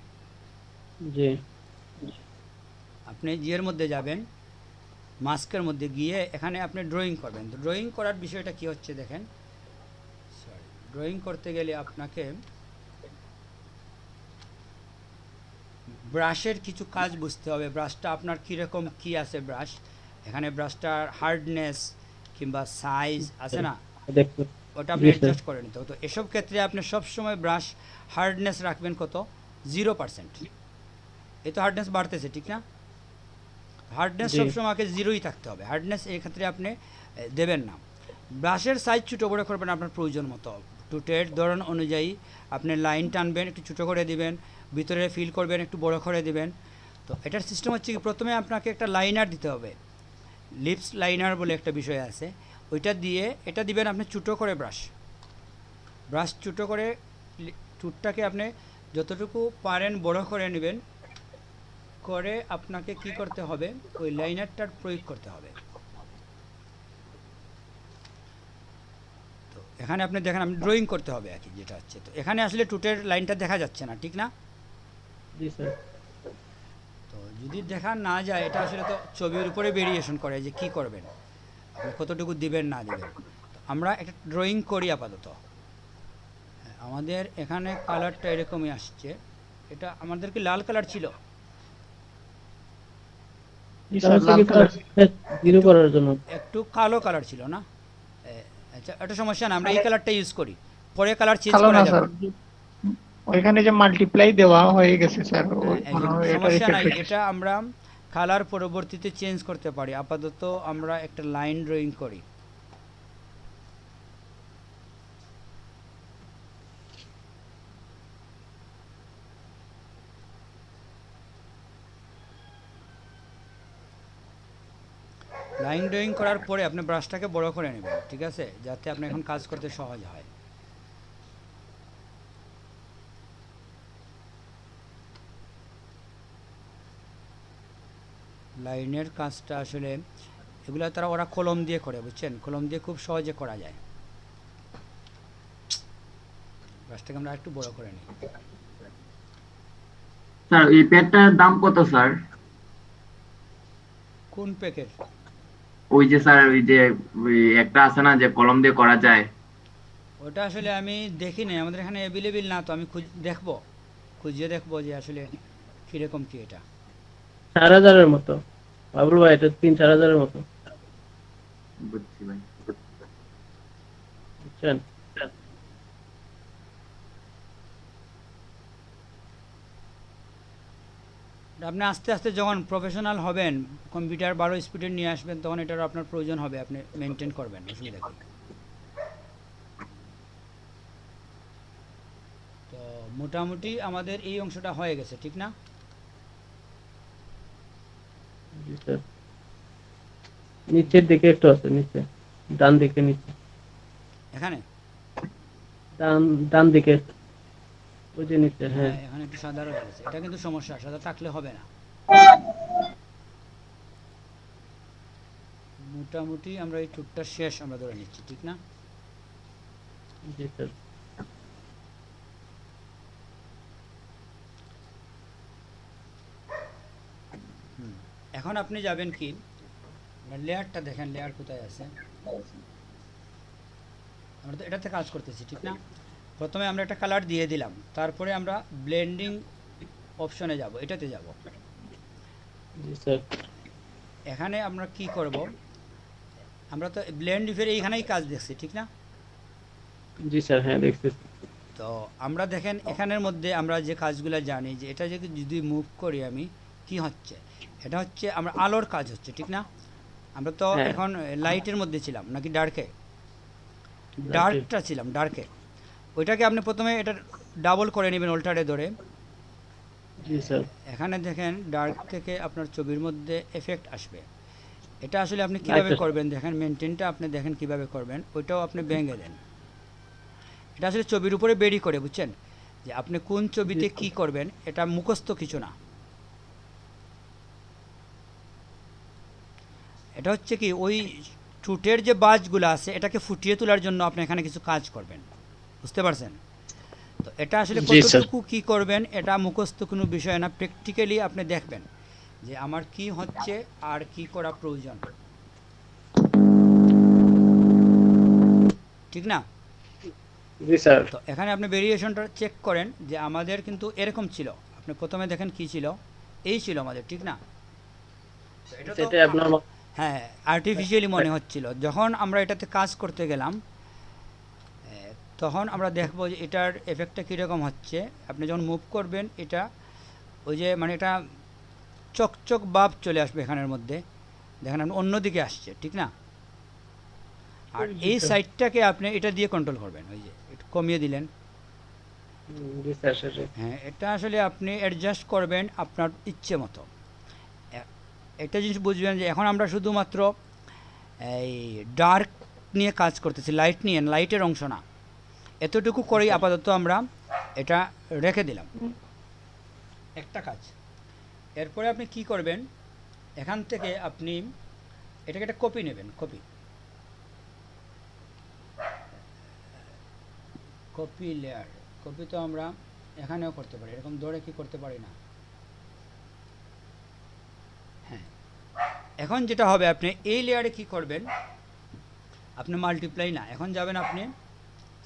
জি আপনি জিয়ের মধ্যে যাবেন, মাস্কের মধ্যে গিয়ে এখানে আপনি ড্রয়িং করবেন। তো ড্রয়িং করার বিষয়টা কি হচ্ছে দেখেন, সরি, ড্রয়িং করতে গেলে আপনাকে ব্রাশের কিছু কাজ বুঝতে হবে। ব্রাশটা আপনার কীরকম কি আছে ব্রাশ, এখানে ব্রাশটার হার্ডনেস কিংবা সাইজ আছে না, দেখতে। ওটা আপনি জি, স্যার। অ্যাডজাস্ট করে নিতে হবে। তো এসব ক্ষেত্রে আপনি সবসময় ব্রাশ হার্ডনেস রাখবেন কত, 0%। এই তো হার্ডনেস বাড়তেছে, ঠিক না? হার্ডনেস জি। সবসময় আগে 0ই থাকতে হবে, হার্ডনেস এই ক্ষেত্রে আপনি দেবেন না। ব্রাশের সাইজ ছোটো বড়ো করবেন আপনার প্রয়োজন মতো, ঠোঁটের ধরন অনুযায়ী আপনি লাইন টানবেন, একটু ছোটো করে দিবেন, ভিতরে ফিল করবেন, একটু বড় করে দিবেন। তো এটার সিস্টেম হচ্ছে কি, প্রথমে আপনাকে একটা লাইনার দিতে হবে, লিপস লাইনার বলে একটা বিষয় আছে, ওইটা দিয়ে এটা দিবেন আপনি ছোটো করে। ব্রাশ ছোটো করে ঠোঁটটাকে আপনি যতটুকু পারেন বড় করে নেবেন, করে আপনাকে কি করতে হবে, ওই লাইনারটার প্রয়োগ করতে হবে। তো এখানে আপনি দেখেন আমি ড্রয়িং করতে হবে আর কি, যেটা হচ্ছে। তো এখানে আসলে ঠোঁটের লাইনটা দেখা যাচ্ছে না, ঠিক না? জি স্যার। তো যদি দেখা না যায়, এটা আসলে তো ছবির উপরে ভেরিয়েশন করে যে কি করবেন, আপনি কতটুকু দিবেন না দিবেন। তো আমরা একটা ড্রয়িং করি আপাতত। আমাদের এখানে কালারটা এরকমই আসছে, এটা আমাদের কি লাল কালার ছিল? জি স্যার, লাল কালার। জিরো করার জন্য। একটু কালো কালার ছিল না? আচ্ছা, এটা সমস্যা না, আমরা এই কালারটা ইউজ করি, পরে কালার চেঞ্জ কালো করা না যাবে। স্যার, ওইখানে যে মাল্টিপ্লাই দেওয়া হয়ে গেছে স্যার, এই মনে হয় এটা সমস্যা নাই, effect হয়েছে। এটা আমরা কালার পরবর্তীতে চেঞ্জ করতে পারি। আপাতত আমরা একটা লাইন ড্রয়িং করি। লাইন ড্রয়িং করার পরে আপনি ব্রাশটাকে বড় করে নেবেন, ঠিক আছে, যাতে আপনি এখন কাজ করতে সহজ হয়। লাইনের কাজটা আসলে এগুলো ওরা কলম দিয়ে করে, বুঝছেন, কলম দিয়ে খুব সহজে করা যায়। ব্রাশটাকে আমরা একটু বড় করে নিই। স্যার এই প্যাডটার দাম কত স্যার? কোন প্যাকেট? ওই যে স্যার, ওই যে ওই একটা আছে না যে কলম দিয়ে করা যায়? ওটা আসলে আমি দেখি নাই, আমাদের এখানে অ্যাভেলেবেল না, তো আমি খুঁজিয়ে দেখবো যে আসলে কীরকম কি এটা। 4000-এর মতো বাবুল ভাই, এটা 3-4000-এর মতো, বুঝছি ভাই। বুঝছেন? আপনি আস্তে আস্তে যখন প্রফেশনাল হবেন, কম্পিউটার 12 স্পিডের নিয়ে আসবেন, তখন এটার আপনার প্রয়োজন হবে, আপনি মেনটেন করবেন, অসুবিধা কি। মোটামুটি আমাদের এই অংশটা হয়ে গেছে, ঠিক না? জি স্যার, নিচের দিকে একটু আছে, নিচে ডান দিকে, নিচে এখানে ডান ডান দিকে, ওই যে নিচে, হ্যাঁ। এখানে একটু সাদা রয়ে গেছে, এটা কিন্তু সমস্যা, সাদা থাকলে হবে না। মোটামুটি আমরা এই টুকটা শেষ আমরা ধরে নিচ্ছি, ঠিক না? জি স্যার। এখন আপনি যাবেন কি, লেয়ারটা দেখেন, লেয়ার কোথায় আছে। আমরা তো এটাতে কাজ করতেছি, ঠিক না? প্রথমে আমরা একটা কালার দিয়ে দিলাম, তারপরে আমরা ব্লেন্ডিং অপশনে যাব, এটাতে যাব। জি স্যার। এখানে আমরা কি করব, আমরা তো ব্লেন্ড ইফের এইখানেই কাজ দেখছি, ঠিক না? জি স্যার, হ্যাঁ দেখছি। তো আমরা দেখেন এখানের মধ্যে আমরা যে কাজগুলো জানি, যে এটা যদি মুভ করি আমি, কি হচ্ছে, এটা হচ্ছে আমরা আলোর কাজ হচ্ছে, ঠিক না? আমরা তো হ্যাঁ। এখন লাইটের মধ্যে ছিলাম নাকি ডার্কে? ডার্কটা ছিলাম, ডার্কে। ওইটাকে আপনি প্রথমে এটা ডাবল করে নেবেন অল্টারে ধরে। জি স্যার। এখানে দেখেন ডার্ক থেকে আপনার ছবির মধ্যে এফেক্ট আসবে। এটা আসলে আপনি কিভাবে আচ্ছা। করবেন দেখেন, মেনটেনটা আপনি দেখেন কিভাবে করবেন, ওইটাও আপনি ভেঙে দেন। এটা আসলে ছবির উপরে বেরি করে, বুঝছেন, যে আপনি কোন ছবিতে কি করবেন, এটা মুখস্থ কিছু না। এটা হচ্ছে কি ওই টুটের যে বাজগুলো আছে এটাকে ফুটিয়ে তোলার জন্য আপনি এখানে কিছু কাজ করবেন, বুঝতে পারছেন? তো এটা আসলে জি, স্যার। কতটুকু কি করবেন এটা মুখস্থ কোনো বিষয় না, প্র্যাকটিক্যালি আপনি দেখবেন যে আমার কি হচ্ছে আর কি করা প্রয়োজন, ঠিক না? জি স্যার। তো এখানে আপনি ভেরিয়েশনটা চেক করেন যে আমাদের কিন্তু এরকম ছিল, আপনি প্রথমে দেখেন কি ছিল, এই ছিল আমাদের, ঠিক না? তো এটা তো সেটা আপনার হ্যাঁ আর্টিফিশিয়ালি মনে হচ্ছিল। যখন আমরা এটাতে কাজ করতে গেলাম তখন আমরা দেখব যে এটার এফেক্টটা কীরকম হচ্ছে। আপনি যখন মুভ করবেন এটা ওই যে মানে এটা চকচক ভাব চলে আসবে এখানের মধ্যে, দেখেন আপনি অন্যদিকে আসছে, ঠিক না? আর এই সাইডটাকে আপনি এটা দিয়ে কন্ট্রোল করবেন, ওই যে একটু কমিয়ে দিলেন। জি স্যার, সেটা হ্যাঁ, এটা আসলে আপনি অ্যাডজাস্ট করবেন আপনার ইচ্ছে মতো। একটা জিনিস বুঝবেন যে এখন আমরা শুধুমাত্র এই ডার্ক নিয়ে কাজ করতেছি, লাইট নিয়ে, লাইটের অংশ না। এতটুকু করেই আপাতত আমরা এটা রেখে দিলাম, একটা কাজ। এরপরে আপনি কি করবেন, এখান থেকে আপনি এটাকে একটা কপি নেবেন, কপি লেয়ার। কপি তো আমরা এখানেও করতে পারি, এরকম ধরে কি করতে পারি না? হ্যাঁ, এখন যেটা হবে আপনি এই লেয়ারে কি করবেন, আপনি মাল্টিপ্লাই না, এখন যাবেন আপনি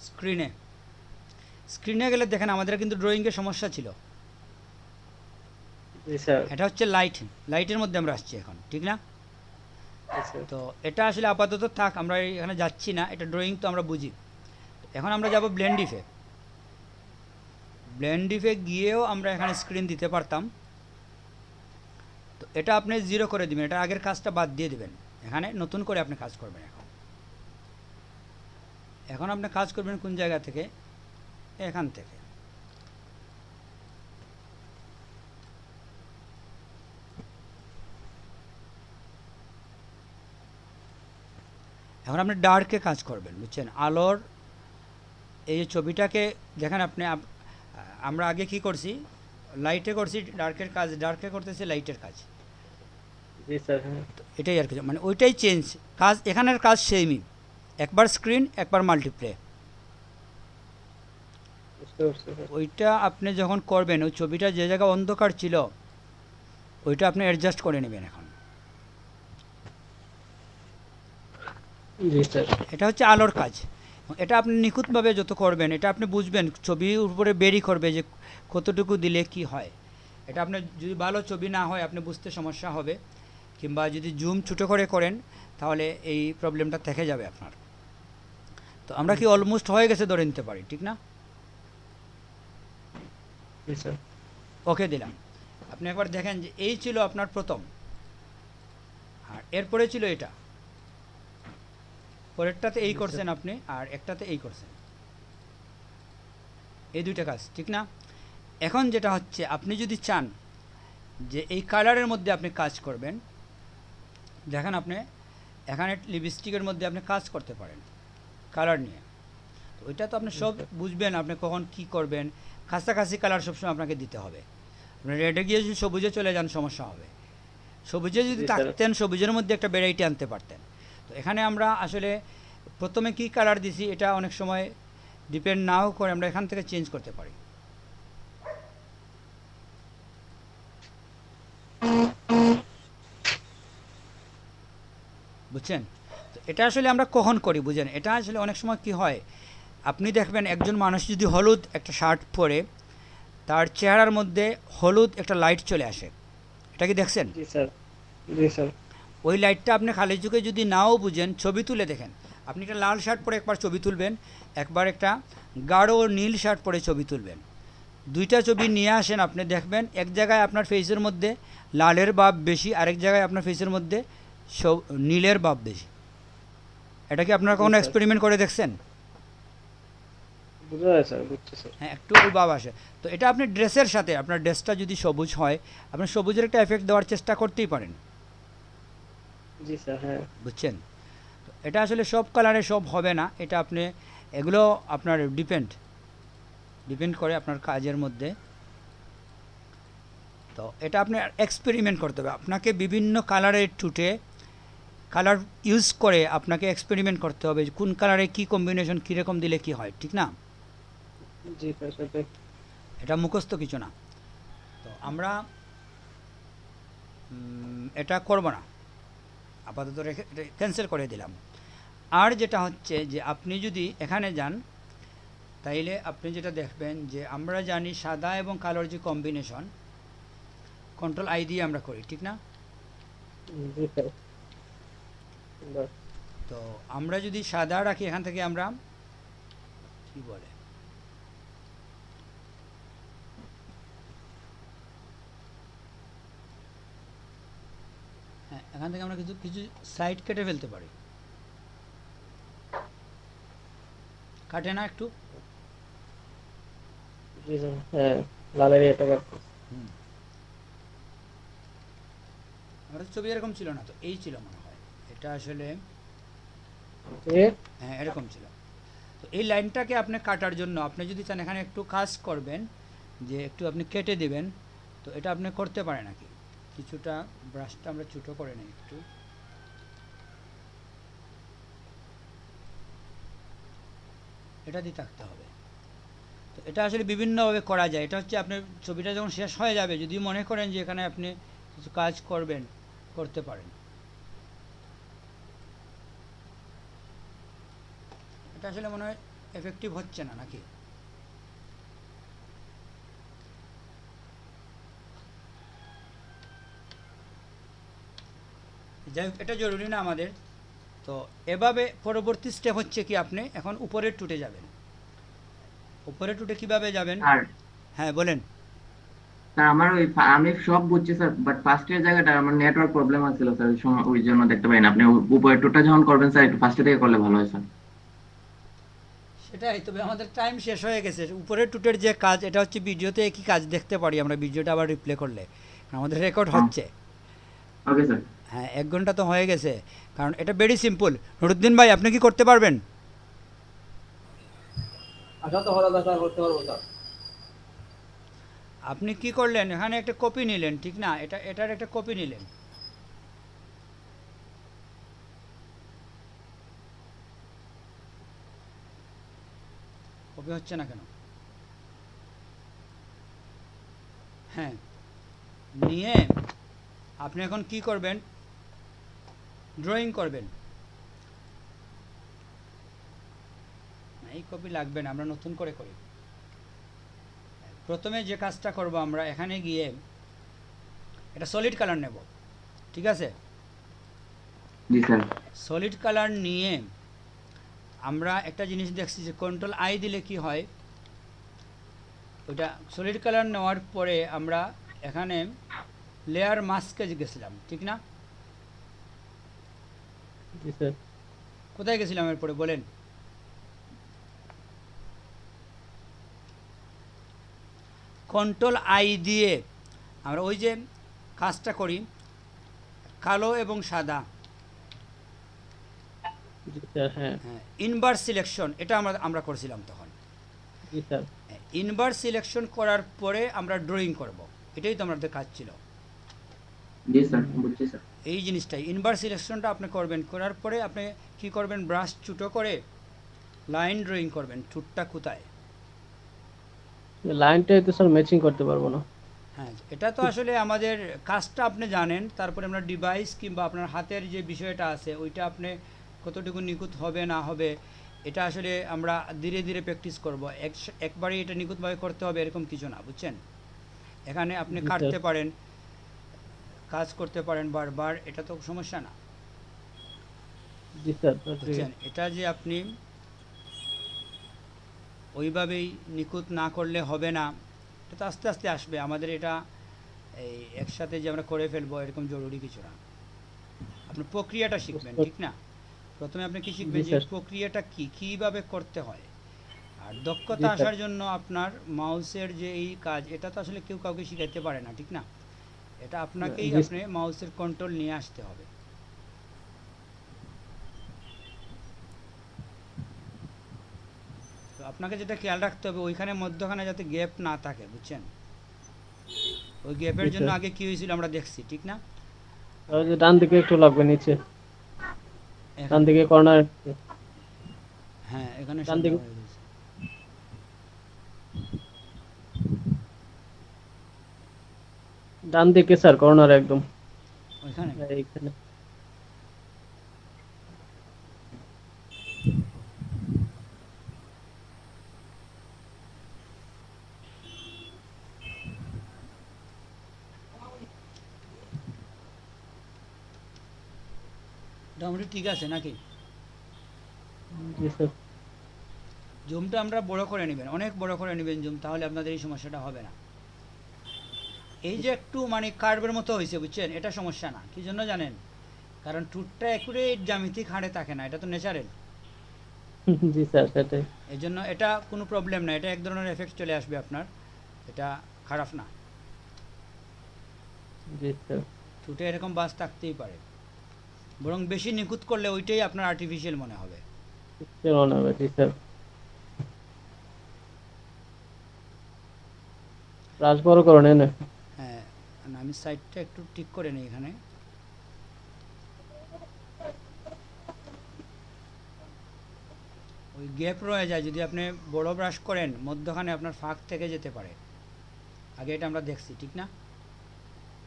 স্ক্রিনে। স্ক্রিনে গেলে দেখেন আমাদের কিন্তু ড্রয়িংয়ের সমস্যা ছিল, জি স্যার। এটা হচ্ছে লাইটের মধ্যে আমরা আসছি এখন, ঠিক না? তো এটা আসলে আপাতত থাক, আমরা এখানে যাচ্ছি না, এটা ড্রয়িং তো আমরা বুঝি। এখন আমরা যাব ব্লেন্ডিফে। ব্লেন্ডিফে গিয়েও আমরা এখানে স্ক্রিন দিতে পারতাম। তো এটা আপনি 0 করে দিবেন, এটা আগের কাজটা বাদ দিয়ে দিবেন, এখানে নতুন করে আপনি কাজ করবেন। এখন আপনি কাজ করবেন কোন জায়গা থেকে, এখান থেকে। এখন আপনি ডার্কে কাজ করবেন, বুঝছেন, আলোর এই ছবিটাকে দেখেন আপনি। আমরা আগে কি করছি, লাইটে করছি ডার্কের কাজ, ডার্কে করতেছি লাইটের কাজ, জি স্যার। এটাই আর কি, মানে ওইটাই চেঞ্জ, কাজ এখানের কাজ সেমই, একবার স্ক্রিন একবার মাল্টিপ্লে। ওইটা আপনি যখন করবেন, ওই ছবিটা যে জায়গায় অন্ধকার ছিল ওইটা আপনি অ্যাডজাস্ট করে নেবেন এখন। জি স্যার। এটা হচ্ছে আলোর কাজ, এটা আপনি নিখুঁতভাবে যত করবেন এটা আপনি বুঝবেন, ছবির উপরে বেরি করবে যে কতটুকু দিলে কি হয়। এটা আপনি যদি ভালো ছবি না হয় আপনি বুঝতে সমস্যা হবে, কিংবা যদি জুম ছোটো করে করেন তাহলে এই প্রবলেমটা থেকে যাবে আপনার। তো আমরা কি অলমোস্ট হয়ে গেছে ধরে নিতে পারি, ঠিক না? জি স্যার। ওকে দিলাম। আপনি একবার দেখেন যে এই ছিল আপনার প্রথম, আর এরপরে ছিল এটা, পরেরটাতে এই করছেন আপনি, আর একটাতে এই করছেন। এই দুইটা কাজ, ঠিক না? এখন যেটা হচ্ছে, আপনি যদি চান যে এই কালারের মধ্যে আপনি কাজ করবেন, দেখেন আপনি এখানে লিপস্টিকের মধ্যে আপনি কাজ করতে পারেন কালার নিয়ে। তো ওইটা তো আপনি সব বুঝবেন, আপনি কখন কি করবেন। কাছাকাছি কালার সবসময় আপনাকে দিতে হবে। আপনি রেডে গিয়ে যদি সবুজে চলে যান সমস্যা হবে। সবুজে যদি জি, স্যার। থাকতেন, সবুজের মধ্যে একটা ভ্যারাইটি আনতে পারতেন। তো এখানে আমরা আসলে প্রথমে কি কালার দিছি এটা অনেক সময় ডিপেন্ড নাও করে, আমরা এখান থেকে চেঞ্জ করতে পারি। বুঝছেন? তো এটা আসলে আমরা কখন করি বুঝেন? এটা আসলে অনেক সময় কি হয়, আপনি দেখবেন একজন মানুষ যদি হলুদ একটা শার্ট পরে, তার চেহারার মধ্যে হলুদ একটা লাইট চলে আসে। এটা কি দেখছেন? জি স্যার। জি স্যার। ওই লাইটটা আপনি খালি চোখে যদি নাও বুঝেন, ছবি তুলে দেখেন। আপনি একটা লাল শার্ট পরে একবার ছবি তুলবেন, একবার একটা গাঢ় নীল শার্ট পরে ছবি তুলবেন। দুইটা ছবি নিয়ে আসেন, আপনি দেখবেন এক জায়গায় আপনার ফেসের মধ্যে লালের ভাব বেশি, আরেক জায়গায় আপনার ফেসের মধ্যে নীলের ভাব বেশি। এটা কি আপনারা কোনো স্যার। এক্সপেরিমেন্ট করে দেখছেন? বুঝা যায় স্যার, বুঝছি স্যার। হ্যাঁ, একটু ওই ভাব আসে। তো এটা আপনি ড্রেসের সাথে, আপনার ড্রেসটা যদি সবুজ হয়, আপনি সবুজের একটা এফেক্ট দেওয়ার চেষ্টা করতেই পারেন। জি স্যার, হ্যাঁ। বুঝছেন? তো এটা আসলে সব কালারে সব হবে না, এটা আপনি এগুলো আপনার ডিপেন্ড করে আপনার কাজের মধ্যে। তো এটা আপনি এক্সপেরিমেন্ট করতে হবে, আপনাকে বিভিন্ন কালারের টুটে কালার ইউজ করে আপনাকে এক্সপেরিমেন্ট করতে হবে যে কোন কালারে কী কম্বিনেশন কীরকম দিলে কি হয়, ঠিক না? জি স্যার, সেটাই। এটা মুখস্থ কিছু না। তো আমরা এটা করব না, আপাতত রেখে ক্যান্সেল করে দিলাম। আর যেটা হচ্ছে যে আপনি যদি এখানে যান, তাইলে আপনি যেটা দেখবেন যে আমরা জানি সাদা এবং কালোর যে কম্বিনেশন কন্ট্রোল আই দিয়ে আমরা করি, ঠিক না? জি স্যার। বাহ। তো আমরা যদি সাদা রাখি, এখান থেকে আমরা কি বলে হ্যাঁ, এখান থেকে আমরা কিছু কিছু সাইড কেটে ফেলতে পারি। কাটে না একটু? জি স্যার, হ্যাঁ। লালের এটা কাটতে। আমাদের ছবি এরকম ছিল না তো, এই ছিল মনে হয় এটা আসলে। এ? হ্যাঁ, এরকম ছিল। তো এই লাইনটাকে আপনি কাটার জন্য আপনি যদি চান এখানে একটু কাজ করবেন, যে একটু আপনি কেটে দিবেন, তো এটা আপনি করতে পারেন নাকি। কিছুটা ব্রাশটা আমরা ছোটো করে নিই একটু। এটা দিয়ে থাকতে হবে। তো এটা আসলে বিভিন্নভাবে করা যায়। এটা হচ্ছে আপনার ছবিটা যখন শেষ হয়ে যাবে, যদি মনে করেন যে এখানে আপনি কিছু কাজ করবেন, করতে পারেন। এটা আসলে মনে হয় এফেক্টিভ হচ্ছে না নাকি? যাই হোক, এটা জরুরি না আমাদের। তো এভাবে পরবর্তী স্টেপ হচ্ছে কি, আপনি এখন উপরের টুটে যাবেন। উপরের টুটে কিভাবে যাবেন? আর হ্যাঁ বলেন। স্যার আমার আমি সব বুঝছি স্যার, বাট ফার্স্টের জায়গাটা আমার নেটওয়ার্ক প্রবলেম আছিল স্যার, ওই সময় ওই জন্য দেখতে পাই না। আপনি উপরের টুকটা যখন করবেন স্যার, একটু ফার্স্টে থেকে করলে ভালো হয় স্যার। সেটাই, তবে আমাদের টাইম শেষ হয়ে গেছে। উপরের টুটের যে কাজ, এটা হচ্ছে ভিডিওতে একই কাজ দেখতে পারি আমরা, ভিডিওটা আবার রিপ্লে করলে আমাদের রেকর্ড হচ্ছে। Okay sir. হ্যাঁ, 1 ঘন্টা তো হয়ে গেছে। কারণ এটা ভেরি সিম্পল। নুরুদ্দিন ভাই, আপনি কি করতে পারবেন? আশা তো হলো স্যার, করতে পারবো স্যার। আপনি কি করলেন, এখানে একটা কপি নিলেন, ঠিক না? এটার একটা কপি নিলেন। কপি হচ্ছে না কেন? হ্যাঁ, নিয়ে আপনি এখন কি করবেন, ড্রয়িং করবেন। এই কপি লাগবে না, আমরা নতুন করে করি। প্রথমে যে কাজটা করব, আমরা এখানে গিয়ে এটা সলিড কালার নেব, ঠিক আছে? জি স্যার। সলিড কালার নিয়ে আমরা একটা জিনিস দেখছি যে কন্ট্রোল আই দিলে কি হয়, ওইটা সলিড কালার নেওয়ার পরে আমরা এখানে লেয়ার মাস্কে গেছিলাম, ঠিক না? জি স্যার। কোথায় গেছিলাম এরপরে বলেন? কন্ট্রোল আই দিয়ে আমরা ওই যে কাজটা করি কালো এবং সাদা, জি স্যার, হ্যাঁ ইনভার্স সিলেকশন, এটা আমরা করছিলাম তখন। জি স্যার, ইনভার্স সিলেকশন করার পরে আমরা ড্রয়িং করব, এটাই তো আমাদের কাজ ছিল। জি স্যার, বুঝছি স্যার। এই জিনিসটাই ইনভার্স সিলেকশনটা আপনি করবেন, করার পরে আপনি কি করবেন, ব্রাশ ছোটো করে লাইন ড্রয়িং করবেন, ঠোঁটটা কোথায়। লাইনটাই তো স্যার ম্যাচিং করতে পারবো না। হ্যাঁ, এটা তো আসলে আমাদের কাজটা আপনি জানেন, তারপরে আমরা ডিভাইস কিংবা আপনার হাতের যে বিষয়টা আছে ওইটা আপনি কতটুকু নিখুঁত হবে না হবে, এটা আসলে আমরা ধীরে ধীরে প্র্যাকটিস করব। একবারই এটা নিখুঁতভাবে করতে হবে এরকম কিছু না, বুঝছেন। এখানে আপনি জি, কাটতে স্যার। পারেন, কাজ করতে পারেন বারবার, এটা তো সমস্যা না, জি স্যার, তো ঠিক বুঝছেন। আছে। এটা যে আপনি ওইভাবেই নিখুঁত না করলে হবে না, এটা তো আস্তে আস্তে আসবে। আমাদের এটা এই একসাথে যে আমরা করে ফেলবো এরকম জরুরি কিছু না। আপনি প্রক্রিয়াটা শিখবেন, ঠিক না। প্রথমে আপনি কি শিখবেন জি, যে স্যার। প্রক্রিয়াটা কি, কিভাবে করতে হয়। আর জি, দক্ষতা স্যার। আসার জন্য আপনার মাউসের যে এই কাজ, এটা তো আসলে কেউ কাউকে শিখাইতে পারে না, ঠিক না। এটা আপনাকেই জি, আপনি মাউসের কন্ট্রোল নিয়ে আসতে হবে। তো আপনাকে যেটা খেয়াল রাখতে হবে ওইখানে মধ্যখানে যাতে গ্যাপ না থাকে, বুঝছেন। ওই গ্যাপের জি, জন্য স্যার। আগে কি হয়েছিল আমরা দেখছি, ঠিক না। আর ওই যে ডান দিকে একটু লাগবে নিচে, ডান এখন দিকে কর্নার। হ্যাঁ, এখানে ডান সাদা দিকে। হয়ে গেছে। ডান দিকে স্যার, কর্নার একদম ওইখানে এইখানে। মোটামুটি ঠিক আছে নাকি। জি স্যার। জুমটা আমরা বড় করে নেবেন, অনেক বড় করে নেবেন জুম, তাহলে আপনাদের এই সমস্যাটা হবে না। এই যে একটু মানে কার্ভের মতো হয়েছে, বুঝছেন, এটা সমস্যা না। কি জন্য জানেন, কারণ টুটটা অ্যাকুরেট জ্যামিতিক হাড়ে থাকে না, এটা তো ন্যাচারাল। জি স্যার, সেটাই। এই জন্য এটা কোনো প্রবলেম না, এটা এক ধরনের এফেক্ট চলে আসবে আপনার, এটা খারাপ না। জি স্যার। টুটে এরকম বাস থাকতেই পারে, বরং বেশি নিখুঁত করলে ওইটাই আপনার আর্টিফিশিয়াল মনে হবে। কেমন হবে? জি স্যার। ব্রাশ বড় করো নেন। হ্যাঁ, না, আমি সাইডটা একটু ঠিক করে নিই এখানে। ওই গ্যাপ রয়ে যায়, যদি আপনি বড় ব্রাশ করেন মধ্যখানে আপনার ফাঁক থেকে যেতে পারে। আগে এটা আমরা দেখছি, ঠিক না।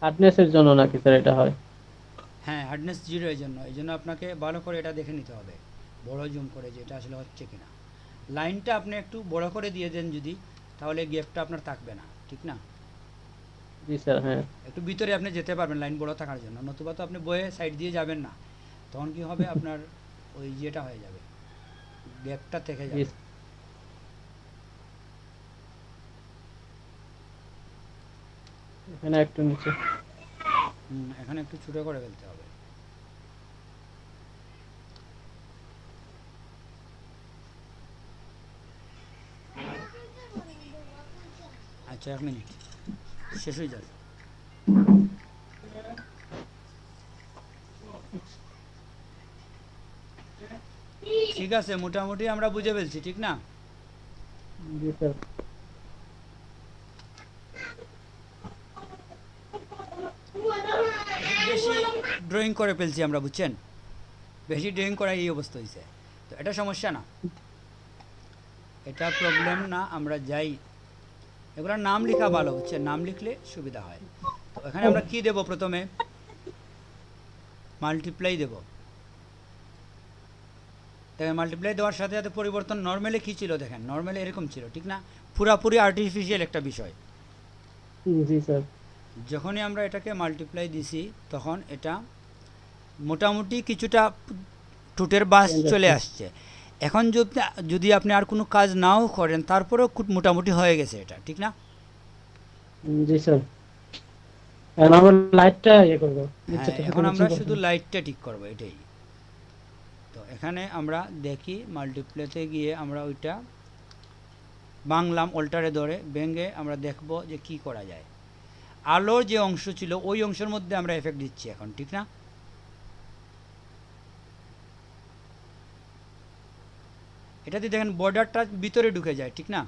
হার্ডনেসের জন্য নাকি স্যার এটা হয়? হ্যাঁ, হার্ডনেস জিরো এর জন্য, এই জন্য আপনাকে ভালো করে এটা দেখে নিতে হবে, বড় জুম করে, যে এটা আসলে হচ্ছে কিনা। লাইনটা আপনি একটু বড় করে দিয়ে দেন যদি, তাহলে গ্যাপটা আপনার থাকবে না, ঠিক না। জি স্যার, হ্যাঁ। একটু ভিতরে আপনি যেতে পারবেন লাইন বড় থাকার জন্য, নতুবা তো আপনি বয়ে সাইড দিয়ে যাবেন না, তখন কি হবে আপনার ওই ইয়েটা হয়ে যাবে, গ্যাপটা থেকে জি। যাবে। এখানে একটু নিচে। এখানে একটু ছোট করে ফেলতে হবে। আচ্ছা, 1 মিনিট, শেষ হয়ে যাবে। ঠিক আছে, মোটামুটি আমরা বুঝে ফেলছি, ঠিক না। জি স্যার। বেশি ড্রয়িং করে ফেলছি আমরা, বুঝছেন, বেশি ড্রয়িং করা এই অবস্থা হয়েছে। তো এটা সমস্যা না, এটা প্রবলেম না, আমরা যাই। এগুলোর নাম লেখা ভালো, বুঝছেন, নাম লিখলে সুবিধা হয়। তো এখানে আমরা কি দেব, প্রথমে মাল্টিপ্লাই দেব। দেখেন মাল্টিপ্লাই দেওয়ার সাথে সাথে পরিবর্তন, নর্মালি কী ছিল দেখেন, নর্মালি এরকম ছিল, ঠিক না, পুরাপুরি আর্টিফিশিয়াল একটা বিষয়। জি স্যার। যখনই আমরা এটাকে মাল্টিপ্লাই দিছি তখন এটা মোটামুটি কিছুটা ঠোঁটের বাস চলে আসছে। এখন যদি আপনি আর কোনো কাজ নাও করেন তারপরেও খুব মোটামুটি হয়ে গেছে এটা, ঠিক না। জি স্যার। এখন আমরা লাইটটা ইয়ে করবো। হ্যাঁ, এখন আমরা শুধু লাইটটা ঠিক করবো, এটাই। তো এখানে আমরা দেখি মাল্টিপ্লাইতে গিয়ে আমরা ওইটা ভাঙলাম অল্টারে ধরে, ভেঙে আমরা দেখব যে কি করা যায়। আলোর যে অংশ ছিল ওই অংশের মধ্যে আমরা এফেক্ট দিচ্ছি এখন, ঠিক না? এটাতে দেখেন বর্ডারটা ভিতরে ঢুকে যায়, ঠিক না?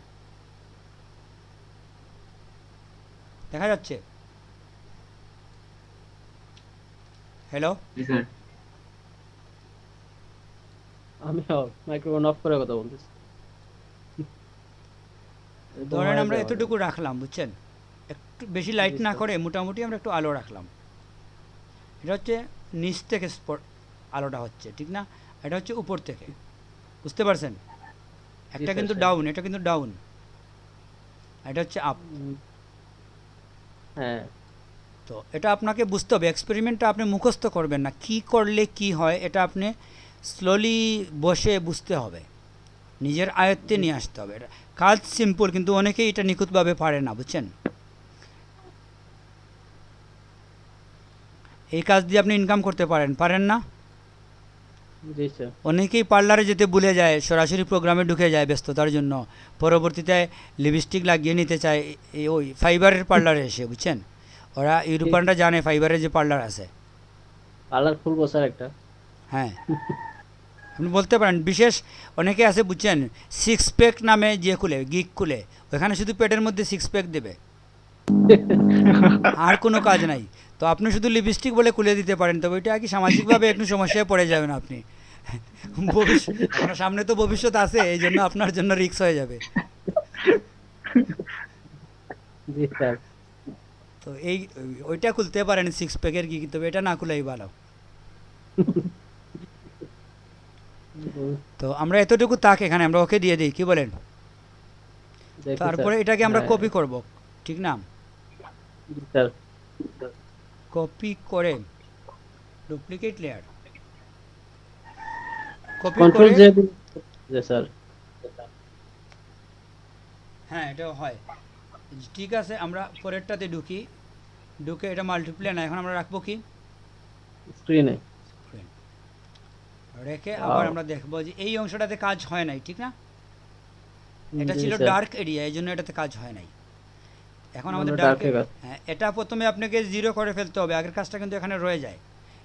দেখা যাচ্ছে? হ্যালো, জি স্যার। আমি মাইক্রোফোন অফ করে কথা বলতেছি। ধরেন আমরা এতটুকু রাখলাম, বুঝছেন? একটু বেশি লাইট না করে মোটামুটি আমরা একটু আলো রাখলাম। এটা হচ্ছে নিচ থেকে আলোটা হচ্ছে, ঠিক না? এটা হচ্ছে উপর থেকে, বুঝতে পারছেন? একটা স্যার, কিন্তু স্যার। ডাউন, এটা কিন্তু ডাউন, এটা হচ্ছে আপ। হ্যাঁ, তো এটা আপনাকে বুঝতে হবে, এক্সপেরিমেন্টটা আপনি মুখস্থ করবেন না, কি করলে কি হয় এটা আপনি স্লোলি বসে বুঝতে হবে, নিজের আয়ত্তে নিয়ে আসতে হবে। এটা কাজ সিম্পল, কিন্তু অনেকেই এটা নিখুঁতভাবে পারে না, বুঝছেন? এই কাজ দিয়ে আপনি ইনকাম করতে পারেন না? জি স্যার। অনেকেই পার্লারে যেতে ভুলে যায়, সরাসরি প্রোগ্রামে ঢুকে যায় ব্যস্ততার জন্য, পরবর্তীতে লিপস্টিক লাগিয়ে নিতে চায় ওই ফাইবারের পার্লারে এসে, বুঝছেন? ওরা ইউরোপানরা জানে ফাইবারের যে পার্লার আছে। পার্লার খুলবো স্যার একটা। হ্যাঁ, আপনি বলতে পারেন। বিশেষ অনেকে আছে, বুঝছেন, সিক্স প্যাক নামে যে খুলে, গিগ খুলে, ওখানে শুধু পেটের মধ্যে সিক্স প্যাক দেবে, আর কোনো কাজ নাই। তো আপনি শুধু লিপস্টিক বলে খুলে দিতে পারেন, তবে এটা কি সামাজিকভাবে একটু সমস্যায় পড়ে যাবেন আপনি। আপনার সামনে তো ভবিষ্যৎ আছে, এই জন্য আপনার জন্য রিস্ক হয়ে যাবে। জি স্যার। তো ওইটা খুলতে পারেন সিক্স প্যাকের গিগ, তবে এটা না খুলেই ভালো। তো আমরা এতটুকু তাক এখানে আমরা ওকে দিয়ে দিই, কি বলেন? দেখি তারপরে স্যার। এটাকে আমরা হ্যাঁ, কপি করব, ঠিক না? জি স্যার। কপি করে ডুপ্লিকেট লেয়ার, কপি কন্ট্রোল করে, জে জি স্যার। হ্যাঁ এটাও হয়। ঠিক আছে, আমরা পরেরটাতে ঢুকে এটা মাল্টিপ্লাই না, এখন আমরা রাখবো কি স্ক্রিনে। রেখে আবার আমরা দেখবো যে এই অংশটাতে কাজ হয় নাই, ঠিক না? এটা জি ছিল স্যার। ডার্ক এরিয়া, এই জন্য এটাতে কাজ হয় নাই। এখন আমাদের আমরা ডার্ক, dark এ কাজ। হ্যাঁ, এটা প্রথমে আপনাকে জিরো করে ফেলতে হবে, আগের কাজটা কিন্তু এখানে রয়ে যায়।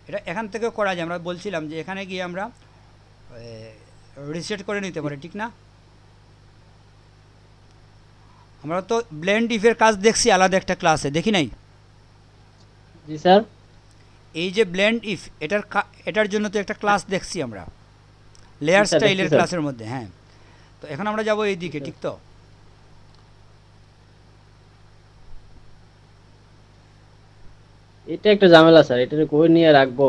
এটা এখান থেকেও করা যায়, আমরা বলছিলাম যে এখানে গিয়ে আমরা রিসেট করে নিতে পারি, ঠিক না? আমরা তো ব্লেন্ড ইফের কাজ দেখছি আলাদা একটা ক্লাসে, দেখি নাই? জি স্যার। এই যে ব্লেন্ড ইফ, এটার জন্য তো একটা ক্লাস দেখছি আমরা লেয়ার স্যার, স্টাইলের দেখছি স্যার। ক্লাসের মধ্যে। হ্যাঁ, তো এখন আমরা যাব এই দিকে, ঠিক তো? এটা একটা ঝামেলা স্যার, এটা কই নিয়ে রাখবো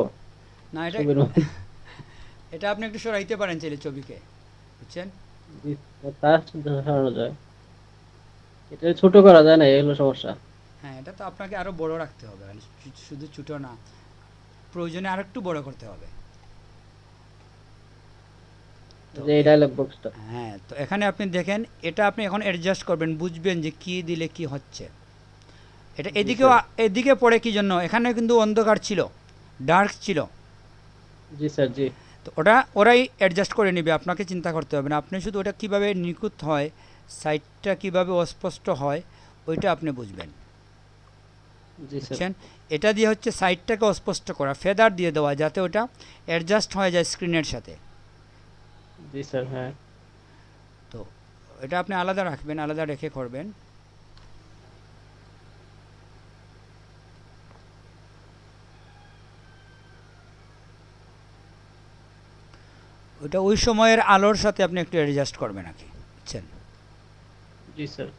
না, এটা ছবির মধ্যে? এটা আপনি একটু সরাইতে পারেন চাইলে ছবিকে, বুঝছেন? জি, তার সরানো যায়। এটা ছোট করা যায় না, এই হলো সমস্যা। হ্যাঁ, এটা তো আপনাকে আরো বড় রাখতে হবে, আর শুধু ছোট না, প্রয়োজনে আর একটু বড় করতে হবে। তো যে এই ডায়লগ বক্সটা। হ্যাঁ, তো এখানে আপনি দেখেন, এটা আপনি এখন অ্যাডজাস্ট করবেন, বুঝবেন যে কি দিলে কি হচ্ছে। এটা এদিকেও, এদিকে পড়ে কি জন্য, এখানে কিন্তু অন্ধকার ছিল, ডার্ক ছিল। জি স্যার। জি। তো ওরাই অ্যাডজাস্ট করে নেবে, আপনাকে চিন্তা করতে হবে না। আপনি শুধু ওটা কীভাবে নিখুঁত হয়, সাইডটা কীভাবে অস্পষ্ট হয়, ওইটা আপনি বুঝবেন, জি স্যার। বুঝছেন? এটা দিয়ে হচ্ছে সাইডটাকে অস্পষ্ট করা, ফেদার দিয়ে দেওয়া, যাতে ওটা অ্যাডজাস্ট হয়ে যায় স্ক্রিনের সাথে। জি স্যার। হ্যাঁ। তো এটা আপনি আলাদা রাখবেন, আলাদা রেখে করবেন। ওইটা ওই সময়ের আলোর সাথে আপনি একটু অ্যাডজাস্ট করবেন আর কি, বুঝছেন? জি স্যার।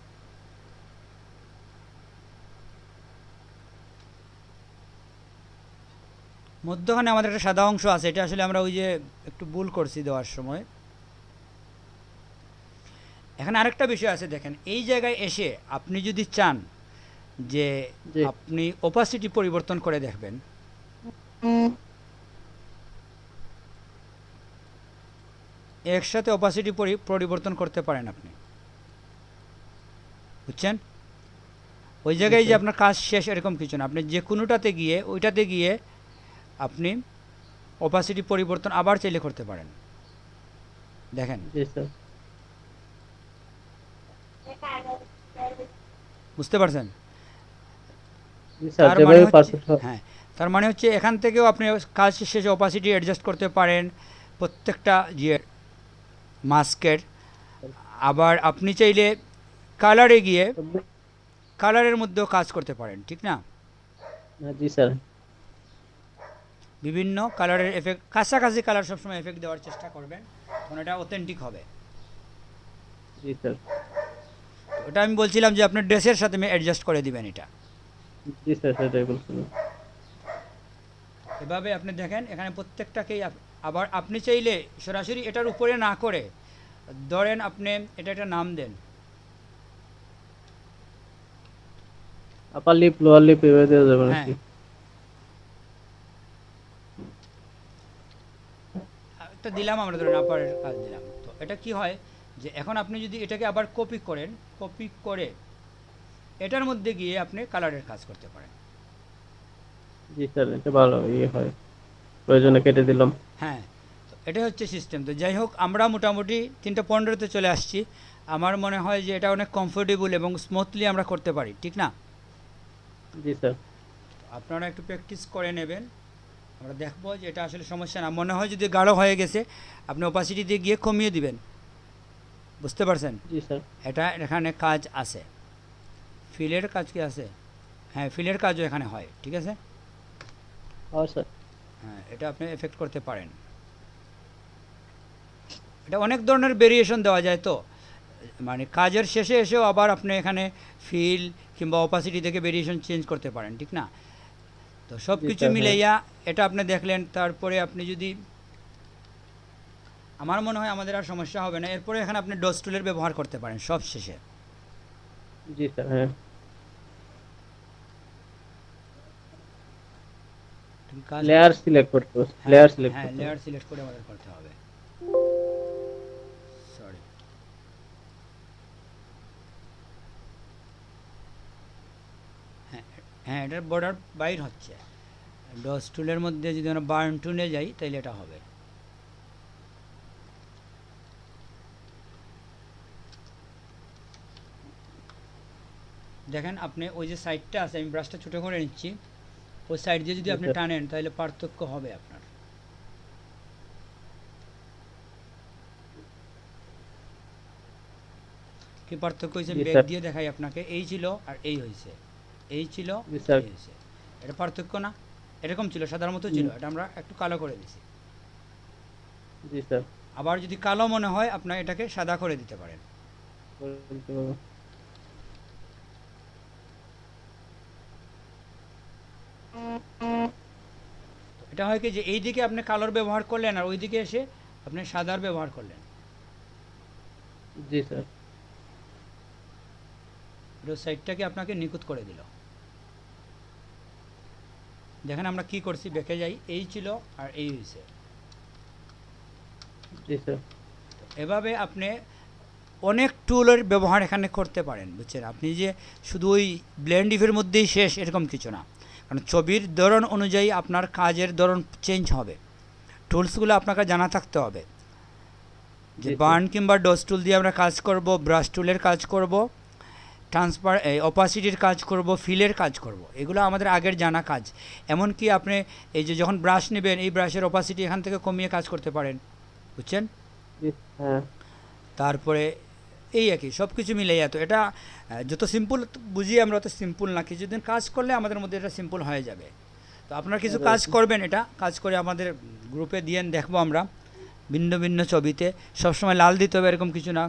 মধ্যখানে আমাদের একটা সাদা অংশ আছে, এটা আসলে আমরা ওই যে একটু ভুল করছি দেওয়ার সময়। এখানে আরেকটা বিষয় আছে, দেখেন এই জায়গায় এসে আপনি যদি চান যে জি। আপনি ওপাসিটি পরিবর্তন করে দেখবেন, একসাথে ওপাসিটি পরিবর্তন করতে পারেন আপনি, বুঝছেন? ওই জায়গায় যে আপনার কাজ শেষ এরকম কিছু না, আপনি যে কোনোটাতে গিয়ে ওইটাতে গিয়ে আপনি ওপাসিটি পরিবর্তন আবার চাইলে করতে পারেন। দেখেন জি স্যার। বুঝতে পারছেন? জি স্যার, তার মানে যেভাবে হচ্ছে পারফেক্ট হ্যাঁ, তার মানে হচ্ছে এখান থেকেও আপনি কাজ শেষে অপাসিটি অ্যাডজাস্ট করতে পারেন প্রত্যেকটা মাস্কের। আবার আপনি চাইলে কালারে গিয়ে কালারের মধ্যেও কাজ করতে পারেন, ঠিক না? জি স্যার। বিভিন্ন কালারের এফেক্ট, কাছাকাছি কালার সবসময় এফেক্ট দেওয়ার চেষ্টা করবেন, কারণ এটা অথেন্টিক হবে। জি স্যার। ওটা আমি বলছিলাম যে আপনার ড্রেসের সাথে অ্যাডজাস্ট করে দিবেন এটা। জি স্যার, সেটাই বলছিলাম। এভাবে আপনি দেখেন এখানে প্রত্যেকটাকেই আবার আপনি চাইলে সরাসরি এটার উপরে না করে ধরেন আপনি এটা একটা নাম দেন, আপার লিপ, লোয়ার লিপ এভাবে দেওয়া যাবে হ্যাঁ, নাকি? একটা দিলাম আমরা, ধরেন আপারের কাজ দিলাম। তো এটা কি হয় যে এখন আপনি যদি এটাকে আবার কপি করেন, কপি করে এটার মধ্যে গিয়ে আপনি কালারের কাজ করতে পারেন। জি স্যার, এটা ভালো হয়, প্রয়োজনে কেটে দিলাম। হ্যাঁ, তো এটাই হচ্ছে সিস্টেম। তো যাই হোক, আমরা মোটামুটি 3:15-তে চলে আসছি। আমার মনে হয় যে এটা অনেক কমফোর্টেবল এবং স্মুথলি আমরা করতে পারি, ঠিক না? জি স্যার। আপনারা একটু প্র্যাকটিস করে নেবেন, আমরা দেখবো যে এটা আসলে সমস্যা না। মনে হয় যদি গাঢ় হয়ে গেছে আপনি অপাসিটি দিয়ে গিয়ে কমিয়ে দিবেন, বুঝতে পারছেন? জি স্যার। এটা এখানে কাজ আছে, ফিলের কাজ কি আছে? হ্যাঁ, ফিলের কাজও এখানে হয়, ঠিক আছে? হ্যাঁ স্যার। হ্যাঁ, এটা আপনি এফেক্ট করতে পারেন। এটা অনেক ধরনের ভেরিয়েশন দেওয়া যায়, তো মানে কাজের শেষে এসেও আবার আপনি এখানে ফিল কিংবা অপাসিটি থেকে ভেরিয়েশন চেঞ্জ করতে পারেন, ঠিক না? তো সব কিছু মিলাইয়া এটা আপনি দেখলেন। তারপরে আপনি যদি, আমার মনে হয় আমাদের আর সমস্যা হবে না। এরপরে এখানে আপনি ডস টুলের ব্যবহার করতে পারেন সব শেষে। জি স্যার। হ্যাঁ, লেয়ার সিলেক্ট করতে হবে, লেয়ার সিলেক্ট হ্যাঁ, করতে হবে। লেয়ার সিলেক্ট করে আমাদের করতে হবে। সরি, হ্যাঁ হ্যাঁ, এটার বর্ডার বাইর হচ্ছে। ডস টুলের মধ্যে যদি আমরা বার্ন টুলে যাই তাহলে এটা হবে। দেখেন আপনি ওই যে সাইডটা আছে, আমি ব্রাশটা ছোটো করে নিচ্ছি, ওই সাইড দিয়ে যদি আপনি টানেন তাহলে পার্থক্য হবে আপনার। কি পার্থক্য হয়েছে ব্যাক দিয়ে দেখাই আপনাকে। এই ছিল আর এই হয়েছে, এই ছিল এই হয়েছে, এটা পার্থক্য না? এরকম ছিল, সাদার মতো ছিল, এটা আমরা একটু কালো করে দিছি। জি স্যার। আবার যদি কালো মনে হয় আপনার এটাকে সাদা করে দিতে পারেন। এটা হয় কি যে এই দিকে আপনি কালোর ব্যবহার করলেন আর ওই দিকে এসে আপনি সাদার ব্যবহার করলেন। জি স্যার। সাইডটাকে আপনাকে নিখুঁত করে দিল। দেখেন আমরা কি করছি, বেঁকে যাই, এই ছিল আর এই হয়েছে। জি স্যার। এভাবে আপনি অনেক টুলের ব্যবহার এখানে করতে পারেন, বুঝছেন? আপনি যে শুধু ওই ব্লেন্ড ইফের মধ্যেই শেষ এরকম কিছু না, কারণ ছবির ধরন অনুযায়ী আপনার কাজের ধরন চেঞ্জ হবে। টুলসগুলো আপনাকে জানা থাকতে হবে যে বার্ন কিংবা ডস টুল দিয়ে আমরা কাজ করব, ব্রাশ টুলের কাজ করব, ট্রান্সফার অপাসিটির কাজ করব, ফিলের কাজ করব, এগুলো আমাদের আগের জানা কাজ। এমনকি আপনি এই যে যখন ব্রাশ নেবেন, এই ব্রাশের অপাসিটি এখান থেকে কমিয়ে কাজ করতে পারেন, বুঝছেন? হ্যাঁ। তারপরে এই আর কি সব কিছু মিলে তো এটা যত সিম্পল বুঝি আমরা, অত সিম্পল না। কিছুদিন কাজ করলে আমাদের মধ্যে এটা সিম্পল হয়ে যাবে। তো আপনারা কিছু কাজ করবেন, এটা কাজ করে আমাদের গ্রুপে দিয়েন, দেখবো আমরা ভিন্ন ভিন্ন ছবিতে। সবসময় লাল দিতে হবে এরকম কিছু না,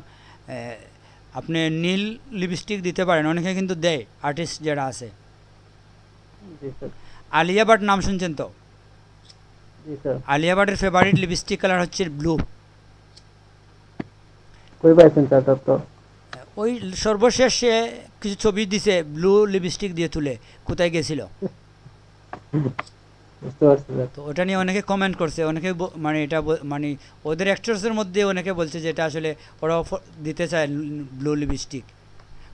আপনি নীল লিপস্টিক দিতে পারেন, অনেকে কিন্তু দেয় আর্টিস্ট যারা আছে। আলিয়া ভাট নাম শুনছেন তো? আলিয়া ভাটের ফেভারিট লিপস্টিক কালার হচ্ছে ব্লু। কই পাইছেন চাচা? তো ওই সর্বশেষ কিছু ছবি দিছে ব্লু লিপস্টিক দিয়ে তুলে, কোথায় গেছিল? বুঝতে পারছি। তো ওটা নিয়ে অনেকে কমেন্ট করছে, অনেকে মানে এটা মানে ওদের অ্যাক্টরসের মধ্যে অনেকে বলছে যে এটা আসলে ওরা দিতে চায় ব্লু লিপস্টিক,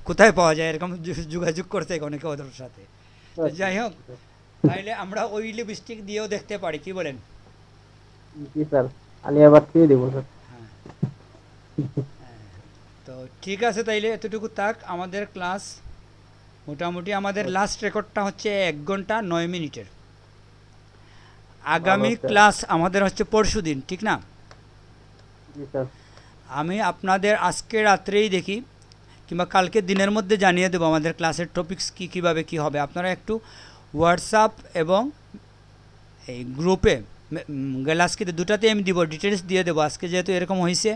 কোথায় পাওয়া যায় এরকম যোগাযোগ করছে অনেকে ওদের সাথে। তো যাই হোক, তাইলে আমরা ওই লিপস্টিক দিয়েও দেখতে পারি, কি বলেন? জি স্যার, আলিয়া ভাট দিয়ে দেবো স্যার। হ্যাঁ, তো ঠিক আছে, তাইলে এতটুকু থাক আমাদের ক্লাস। মোটামুটি আমাদের লাস্ট রেকর্ডটা হচ্ছে 1 ঘন্টা 9 মিনিটের। আগামী ভালো, স্যার। ক্লাস আমাদের হচ্ছে পরশুদিন, ঠিক না? জি স্যার। আমি আপনাদের আজকে রাত্রেই দেখি কিংবা কালকে দিনের মধ্যে জানিয়ে দেবো আমাদের ক্লাসের টপিকস কী কীভাবে কী হবে। আপনারা একটু হোয়াটসঅ্যাপ এবং এই গ্রুপে গ্যালাক্সিতে দুটাতে আমি দিব, ডিটেলস দিয়ে দেবো। আজকে যেহেতু এরকম হয়েছে,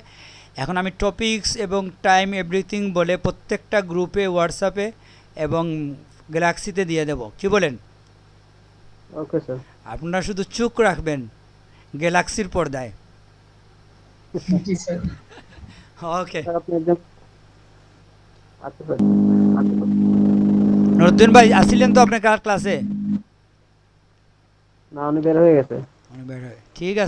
এখন আমি টপিকস এবং টাইম এভরিথিং বলে প্রত্যেকটা গ্রুপে, হোয়াটসঅ্যাপে এবং গ্যালাক্সিতে দিয়ে দেবো। কি বলেন? Okay sir. আপনারা শুধু চোখ রাখবেন গ্যালাক্সির পর্দায়। জি স্যার। ওকে। স্যার আপনি একদম আচ্ছা স্যার। আচ্ছা স্যার। নরুদ্দিন ভাই আসছিলেন তো আপনার ক্লাসে? না, উনি বের হয়ে গেছে। ঠিক আছে।